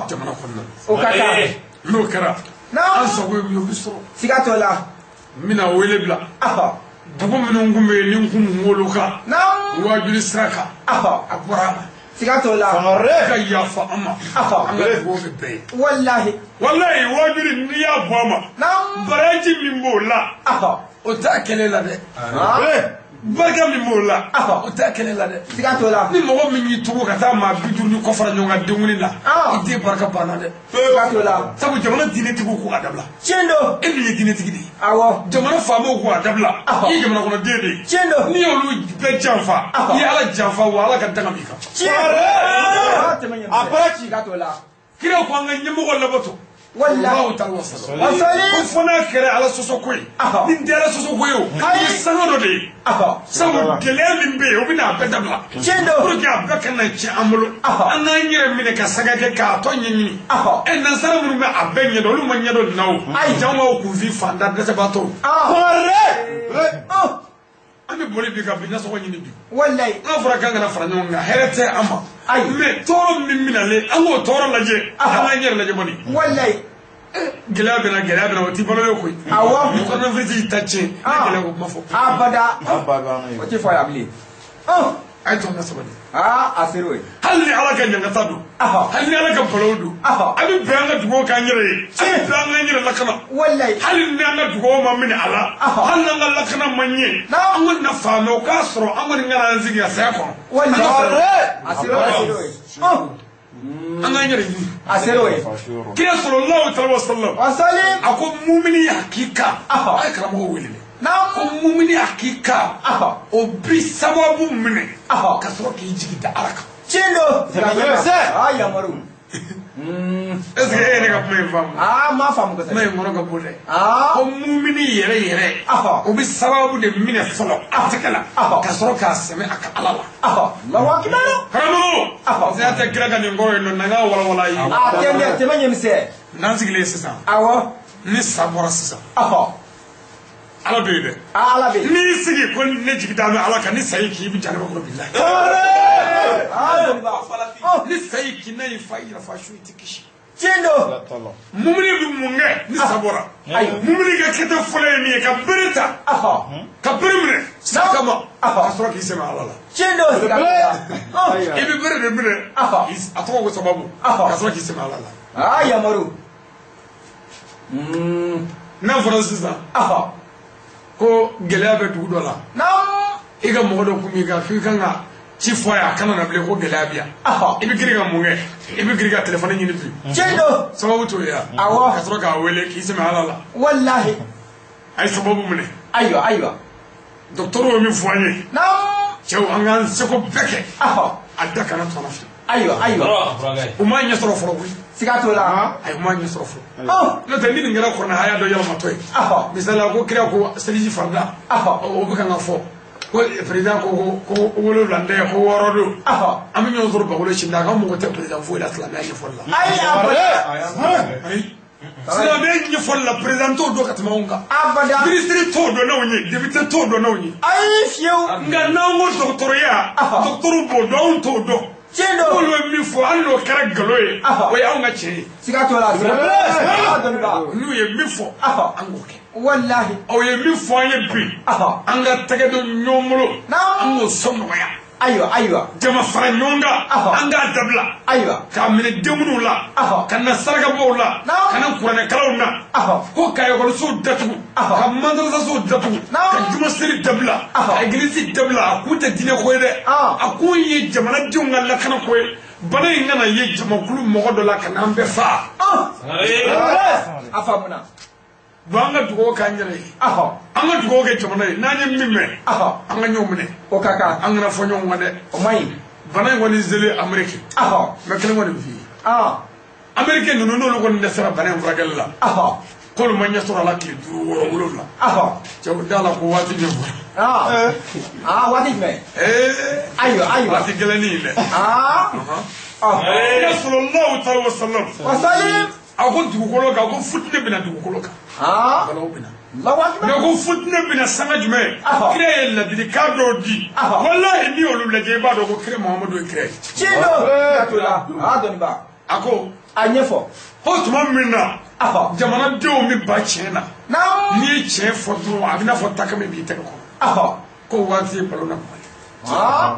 jamana konna o kaka no kara an so go yo biso siga to la mina wele bla dugu minnu kun bɛ yen ni kun wolo kan wajuli sira kan a bɔra a ma siga t'o la ka yafa an ma an ka dugawu bɛ bɛɛ ye walahi wajuli n'i y'a bɔ a ma baraji min b'o la o t'a kɛlɛ la dɛ barika min b'o la o t'a kɛlɛ la dɛ siga t'o la ni mɔgɔ min y'i tugu ka taa maa 50 ni kɔ fara ɲɔgɔn kan denguli la i den barika banna dɛ siga t'o la sabu jamana diinɛtigiw ko ka dabila tiɲɛ don e min ye diinɛtigi de ye awɔ jamana faamaw ko ka dabila i ye jamana kɔnɔ den de ye tiɲɛ don n'i y'olu bɛɛ janfa i ye ala janfa wa ala ka danga b'i kan tiɲɛ a bɔra ci siga t'o la kira ko an ka ɲɛmɔgɔ labato wallahi ko fo n'a kɛra ala sɔsɔ ko ye nin tɛ ala sɔsɔ ko ye o ni sanga dɔ de ye sabu gɛlɛya min bɛ yen o bɛ n'a bɛɛ dabila tiɲɛ don pour que a bɛɛ kana tiɲɛ an bolo an k'an yɛrɛ minɛ ka saga kɛ k'a tɔ ɲɛɲini nansara minnu bɛ a bɛɛ ɲɛdɔn olu ma ɲɛdɔn nin na o janw b'aw kunfin fanda dɛsɛbaatɔw an bɛ boli bi ka bi nasɔgɔ ɲini bi wallahi an fɔra k'an kana fara ɲɔgɔn kan hɛrɛ tɛ an ma mais tɔɔrɔ min minalen an k'o tɔɔrɔ lajɛ an k'an yɛrɛ lajɛ bɔni wallahi gɛlɛya bɛna o t'i balo ye koyi awɔ kɔnɔfɛti ta tiɲɛ ne gɛlɛya ko kuma fɔ abada o tɛ fɔ yan bilen a ye to an ka sabali a ser'o ye hali ni ala ka ɲangata don hali ni ala ka balawu don a bɛ bɛn an ka dugawu k'an yɛrɛ ye a bɛ bɛn an k'an yɛrɛ lakana wallahi hali ni an ka dugawu ma minɛ a la hali n'an ka lakana ma ɲɛ an kɔni na faamɛ o k'a sɔrɔ an kɔni kana an sigi a saya kɔnɔ a ser'o ye an k'an yɛrɛ ɲini a ser'o ye kira sallallahu alaihi wasallam a ko mumini hakika a ye karamɔgɔ wele ko mumini hakika o bi sababu minɛ ka sɔrɔ k'i jigi da ala kan tiɲɛ don yamaru est-ce que e ye ne ka kuma in faamu m'a faamu kosɛbɛ kuma in kɔnɔ ka bon dɛ ko mumini yɛrɛ yɛrɛ o bi sababu de minɛ fɔlɔ a tɛgɛ la ka sɔrɔ k'a sɛmɛ a ka ala la karamɔgɔ parce que a tɛ kira ka nin kɔrɔ yen nɔ n'an k'a walawala ye tɛmɛ ɲɛmisɛn n'an sigilen sisan ni sa bɔra sisan ala bɛ yen dɛ ala bɛ yen n'i sigi ko ne jigi da bɛ ala kan ni sayi k'i bi janaba kɔnɔ bilahi ni sayi k'i n'a ye fa yira fa su i tɛ kisi tiɲɛ don mumini bɛ mun kɛ ni sa bɔra mumini ka kɛta fɔlɔ ye min ye ka bere ta ka bere minɛ sa kama ka sɔrɔ k'i sɛmɛ ala la tiɲɛ don i bɛ bere de minɛ a tɔgɔ ko sababu ka sɔrɔ k'i sɛmɛ ala la yamaru n'a fɔra sisan ko gɛlɛya bɛ dugu dɔ la i ka mɔgɔ dɔ kun b'i kan f'i kan ka ci fɔ a ye a kana na bilen ko gɛlɛya bɛ yan i bɛ girin ka mun kɛ i bɛ girin ka telefɔni ɲini bi tiɲɛ don sababu t'o ye wa ka sɔrɔ k'a wele k'i sɛmɛ ala la wallahi a ye sababu minɛ ayiwa dɔgɔtɔrɔw ye min fɔ an ye cɛw an k'an seko bɛɛ kɛ a da kana tɔnɔ fɛ ayiwa u m'a ɲɛ sɔrɔ fɔlɔ koyi siga t'o la ayi u m'a ɲɛ sɔrɔ fɔlɔ n'o tɛ ni nin kɛra kɔrɔna haya dɔ yɛlɛmatɔ ye misali ko kira ko seliji farida o bɛ kan ka fɔ ko président ko 7 ntɛ ko 6 don an bɛ ɲɔgɔn sɔrɔ bagolo sini a ka mɔgɔ tɛ président foyi la silamɛya ɲɛfɔli la ayi silamɛya ɲɛfɔli la président t'o dɔn ka tɛmɛ anw kan ministre t'o dɔn n'anw ye député t'o dɔn n'anw ye ayi fiyewu nka n'an ko dɔgɔtɔrɔya dɔgɔtɔrɔw b'o dɔn anw t'o dɔn tiɲɛ don n'olu ye min fɔ hali n'o kɛra nkalon ye o ye anw ka tiɲɛ ye siga t'o la n'u ye min fɔ an k'o kɛ wallahi aw ye min fɔ an ye bi an ka tɛgɛ don ɲɔgɔn bolo an k'o sɔn nɔgɔya ayiwa jama fara ɲɔgɔn kan an k'a dabila k'a minɛ denkudiw la ka na sarakabɔw la ka na kuranɛkalaw na ko ka ekɔlisow datugu ka madrasasow datugu ka jumasiri dabila ka egilisi dabila a kun tɛ diinɛ ko ye dɛ a kun ye jamanadenw ka lakana ko ye bana in kana ye jamakulu mɔgɔ dɔ la ka n'an bɛɛ faa a faamuna bon an ka dugawu k'an yɛrɛ ye an ka dugawu kɛ jamana ye n'an ye min mɛn an ka ɲɔgɔn minɛ o ka kan an kana fɔ ɲɔgɔn kan dɛ o man ɲi bana in kɔni zele Amérique mɛ kelen kɔni f'i ye Amérique ninnu n'olu kɔni dɛsɛra bana in furakɛli la k'olu ma ɲɛ sɔrɔ a la tile 5 wolonwula cɛw da la ko waati bɛ bɔ waati jumɛn ayiwa waati gɛlɛnni in dɛ sallallahu alaihi wasallam a ko dugukolo kan ko futini bɛna dugukolo kan balaw bɛna mais ko futini bɛna sanga jumɛn kira ye ladilikan dɔw di wallahi n'i y'olu lajɛ i b'a dɔn ko kira Muhamadu ye kira ye a ko a ɲɛfɔ ko tuma min na jamanadenw bɛ ba tiɲɛ na n'i ye tiɲɛ fɔ dɔrɔn a bɛ n'a fɔ takame b'i tɛgɛ kɔnɔ ko waati ye balo na kuma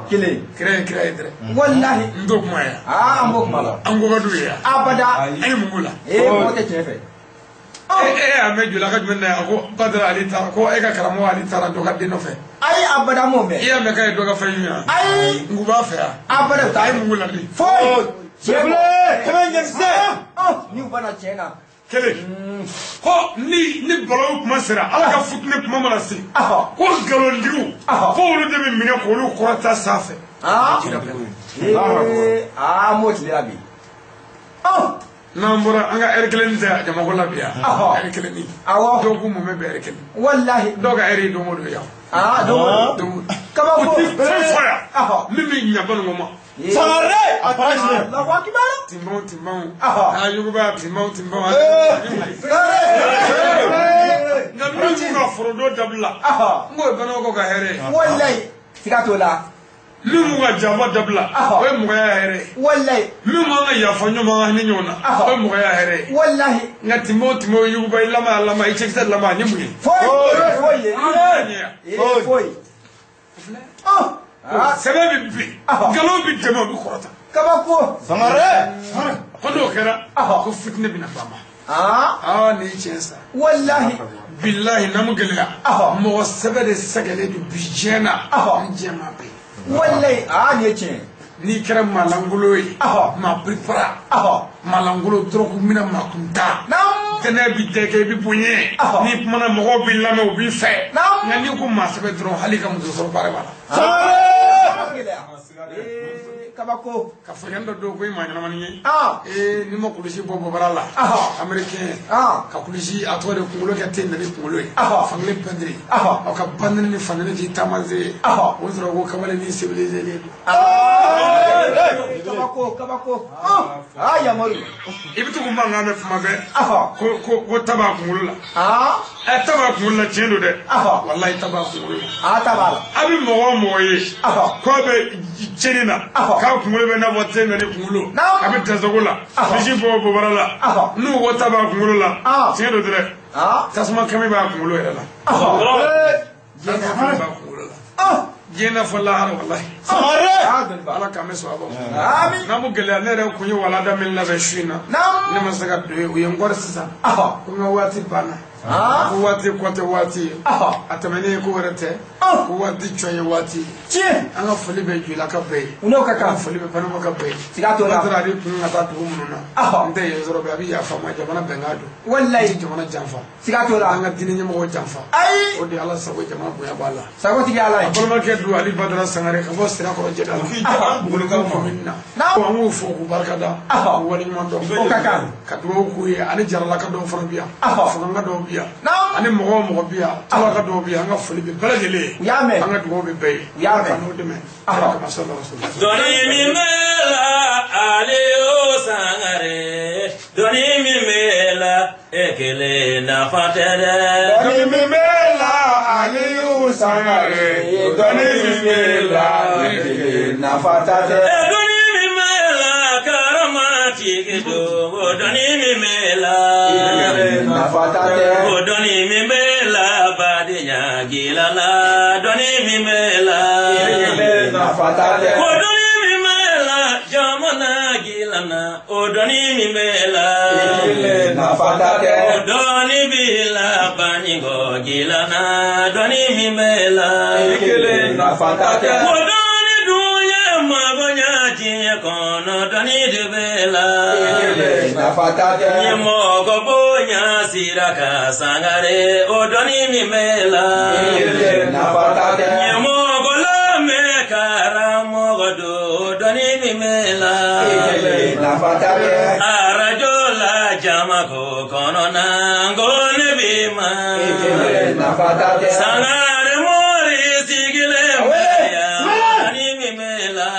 ye kelen kira ye dɛrɛ wallahi n t'o kuma ye an b'o kuma la an ko ka d'u ye yan abada an ye mun k'o la mɔgɔ tɛ tiɲɛ fɛ y'a mɛn joli ka jumɛn na yan ko Badara ale taara ko e ka karamɔgɔ ale taara dɔ ka den nɔfɛ ayi abada m'o mɛn i y'a mɛn k'a ye dɔ ka fɛn ɲini yan ayi n ko b'a fɛ yan abada a ye mun k'o la de foyi Kɛmɛ ɲɛkisɛ ni u bana tiɲɛ na kelen ko ni balo kuma sera ala ka futini kuma mana se ko nkalontigiw ko olu de bɛ minɛ k'olu kɔrɔta sanfɛ m'o tile la bi n'an bɔra an ka heure kelen tɛ jamako la bi yan heure kelen ni dɔw k'u mɔmɛ bɛ heure kelen wallahi dɔw ka heure ye don o don yan kabako o ti fɛn fɔ yan min bɛ ɲɛ baninko ma Sangare a parasite timbaw a yuguba timbaw nka min b'u ka forodo dabila n k'o ye banako ka hɛrɛ ye wallahi siga t'o la min b'u ka janfa dabila o ye mɔgɔya hɛrɛ ye wallahi min b'an ka yafa ɲɔgɔn ma hinɛ ɲɔgɔn na o ye mɔgɔya hɛrɛ ye wallahi nka timbaw yuguba i lama i cɛkisɛ lama ni mun ye foyi sɛbɛn bɛ bin nkalon bɛ dɛmɛ o bɛ kɔrɔta kabako Sangare ko n'o kɛra ko fitinɛ bɛna ban ma nin ye tiɲɛ sa wallahi bilahi n'an mu gɛlɛya mɔgɔ sɛbɛ de sɛgɛlen don bi diɲɛ na n diɲɛ ma bɛ wallahi nin ye tiɲɛ n'i kɛra malangolo ye maa prepara malangolo dɔrɔn ko mina maa kun ta tɛnɛ bi dɛgɛ i bɛ bonya n'i kumana mɔgɔw b'i lamɛn u b'i fɛ nka n'i ko maa sɛbɛ dɔrɔn hali ka muso sɔrɔ baara b'a la kabako ka fɛgɛn dɔ don ko i maa ɲɛnamani ye n'i ma kulusi bɔ bɔbara la américain ka kulusi a tɔgɔ de kunkolo kɛ ten nani kunkolo ye fankelen pɛntiri aw ka bandini ni fankelen k'i taamaze ye o sɔrɔ ko kamalen ni civilisé don kabako yamaru i bɛ to k'u mankan mɛn tuma bɛɛ ko ta b'a kunkolo la ta b'a kunkolo la tiɲɛ don dɛ walahi ta b'a kunkolo la ta b'a la a bɛ mɔgɔ o mɔgɔ ye k'a bɛ tiɲɛni na k'a kunkolo bɛ n'a fɔ ten nani kunkolo a bɛ tɛsɛko la misi bɔ bɔbara la n'u ko ta b'a kunkolo la tiɲɛ don dɛ tasuma kɛmɛ b'a kunkolo yɛrɛ la tasuma b'a kunkolo la diɲɛ fɔ lahara walahi ala k'an bɛ sɔn a bɔ n'an mu gɛlɛya ne yɛrɛ kun ye walada min labɛn su in na ne ma se ka don ye u ye n kɔri sisan ko n ka waati banna ko waati kɔ tɛ waati ye a tɛmɛnen ye ko wɛrɛ tɛ ko waati cɔn ye waati ye an ka foli bɛ Joyila ka bɛɛ ye n'o ka kan foli bɛ Banama ka bɛɛ ye siga t'o la Badara ale kun ka taa dugu minnu na n tɛ yen sɔrɔ bi a bɛ yafa ma jamana bɛnkan don wallahi jamana janfa siga t'o la an ka diinɛ ɲɛmɔgɔ janfa ayi o de ala sago jamana bonya b'a la sagotigi ala ye a balimakɛ don Ali Badara Sangare ka bɔ Sirakɔrɔ Jɛda la bolokan faamuya na an b'o fɔ k'u barikada k'u waleɲuman dɔn o ka kan ka dugawu k'u ye ani jaralaka dɔw fana bi yan fanga dɔw bi yan ani mɔgɔ o mɔgɔ bi yan talaka dɔw bi yan an ka foli bɛ bɛɛ lajɛlen ye u y'a mɛn an ka dugawu bɛ bɛɛ ye u y'a mɛn ka n'o dɛmɛ kama sɔrɔ dɔnni min bɛ la ale y'o Sangare dɔnni min bɛ la e kelen nafa tɛ dɛ. dɔnni min bɛ la ale y'o Sangare dɔnni min bɛ la e kelen nafa tɛ dɛ. dɔnni min bɛ la karamatigi don o dɔnni min bɛ la nafa tɛ dɛ. o dɔnni min bɛ la badenya gila la dɔnni min bɛ la nafa tɛ dɛ. o dɔnni min bɛ la jamana gila na o dɔnni min bɛ la nafa tɛ dɛ. o dɔnni b'i la banikɔ gila na dɔnni min bɛ la nafa tɛ dɛ. o dɔnni dun ye magoɲa diɲɛ kɔnɔ dɔnni de bɛ la nafa tɛ dɛ. ɲɛmɔgɔ bonya sira ka Sangare o dɔnni min bɛ la nafa tɛ dɛ. ɲɛmɔgɔ lamɛn karamɔgɔ don o dɔnni min bɛ la nafa tɛ dɛ. arajo la jama mako kono nangone bima sangare mori sigile maya ni mimela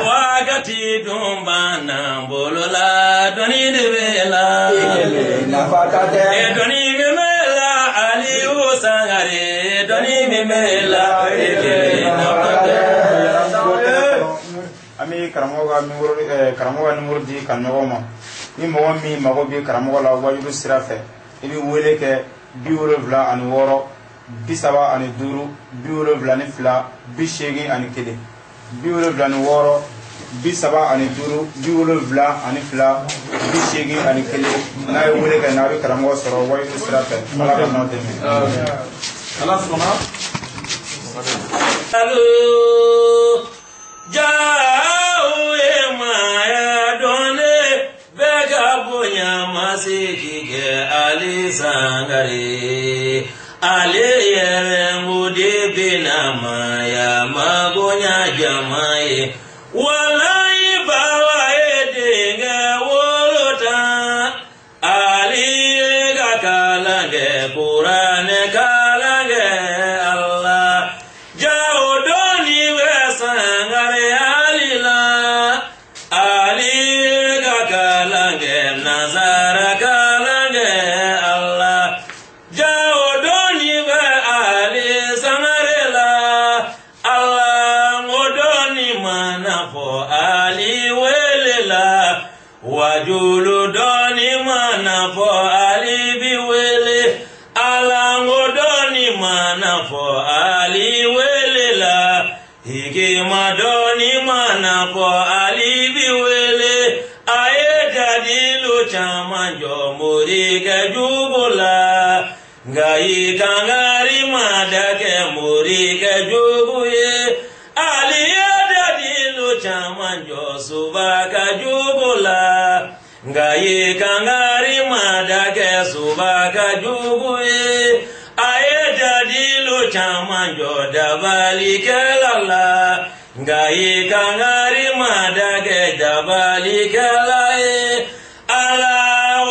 wakati dumbana bolola doni devela doni mimela aliu sangare doni mimela ami karamoga numero di kanogoma ni mo mi mago bi karamoga la wajuru sirafe ibi wele ke biwolo vla an woro bisaba an duru biwolo vla ni fla bishegi an kede biwolo vla ni woro bisaba an duru biwolo vla an fla bishegi an kede na wele ke na bi karamoga soro wajuru sirafe ala ka no demi ala sona Jao emaya done bega punya masih kike ali sangare ali yeremudi binama ya magonya jamai walai bawa edinga wolota ali gakalange kurane kalange Allah jao doni sangare alila ali gakalange nazara kalange Allah jao doni be ali sangare la Allah ngodoni manafo ali welela wajulu doni manafo ali biwele Allah ngodoni manafo ali welela higi madoni mana po alibi wele aye jadilu chamanjo muri ke jubula ngai kangari madake muri ke jubuye aliye jadilu chamanjo subaka jubula ngai kangari madake subaka jubuye aye jadilu chamanjo dabali kelala ngai kangari madage dabali kelae ala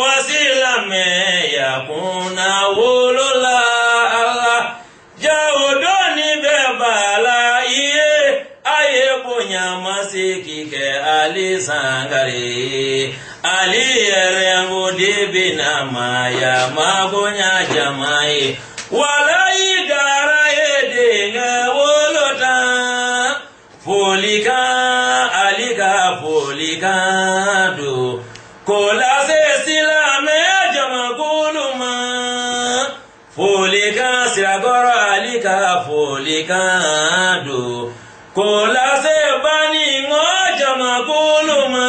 wasila me yakuna wulula ala jaudoni bebala iye aye punya masiki ke ali sangare ali yerengu dibina maya magonya jamai walai gara edinga wolota folika alika folika do kola se silame jama kuluma folika siragora alika folika do kola se bani ngo jama kuluma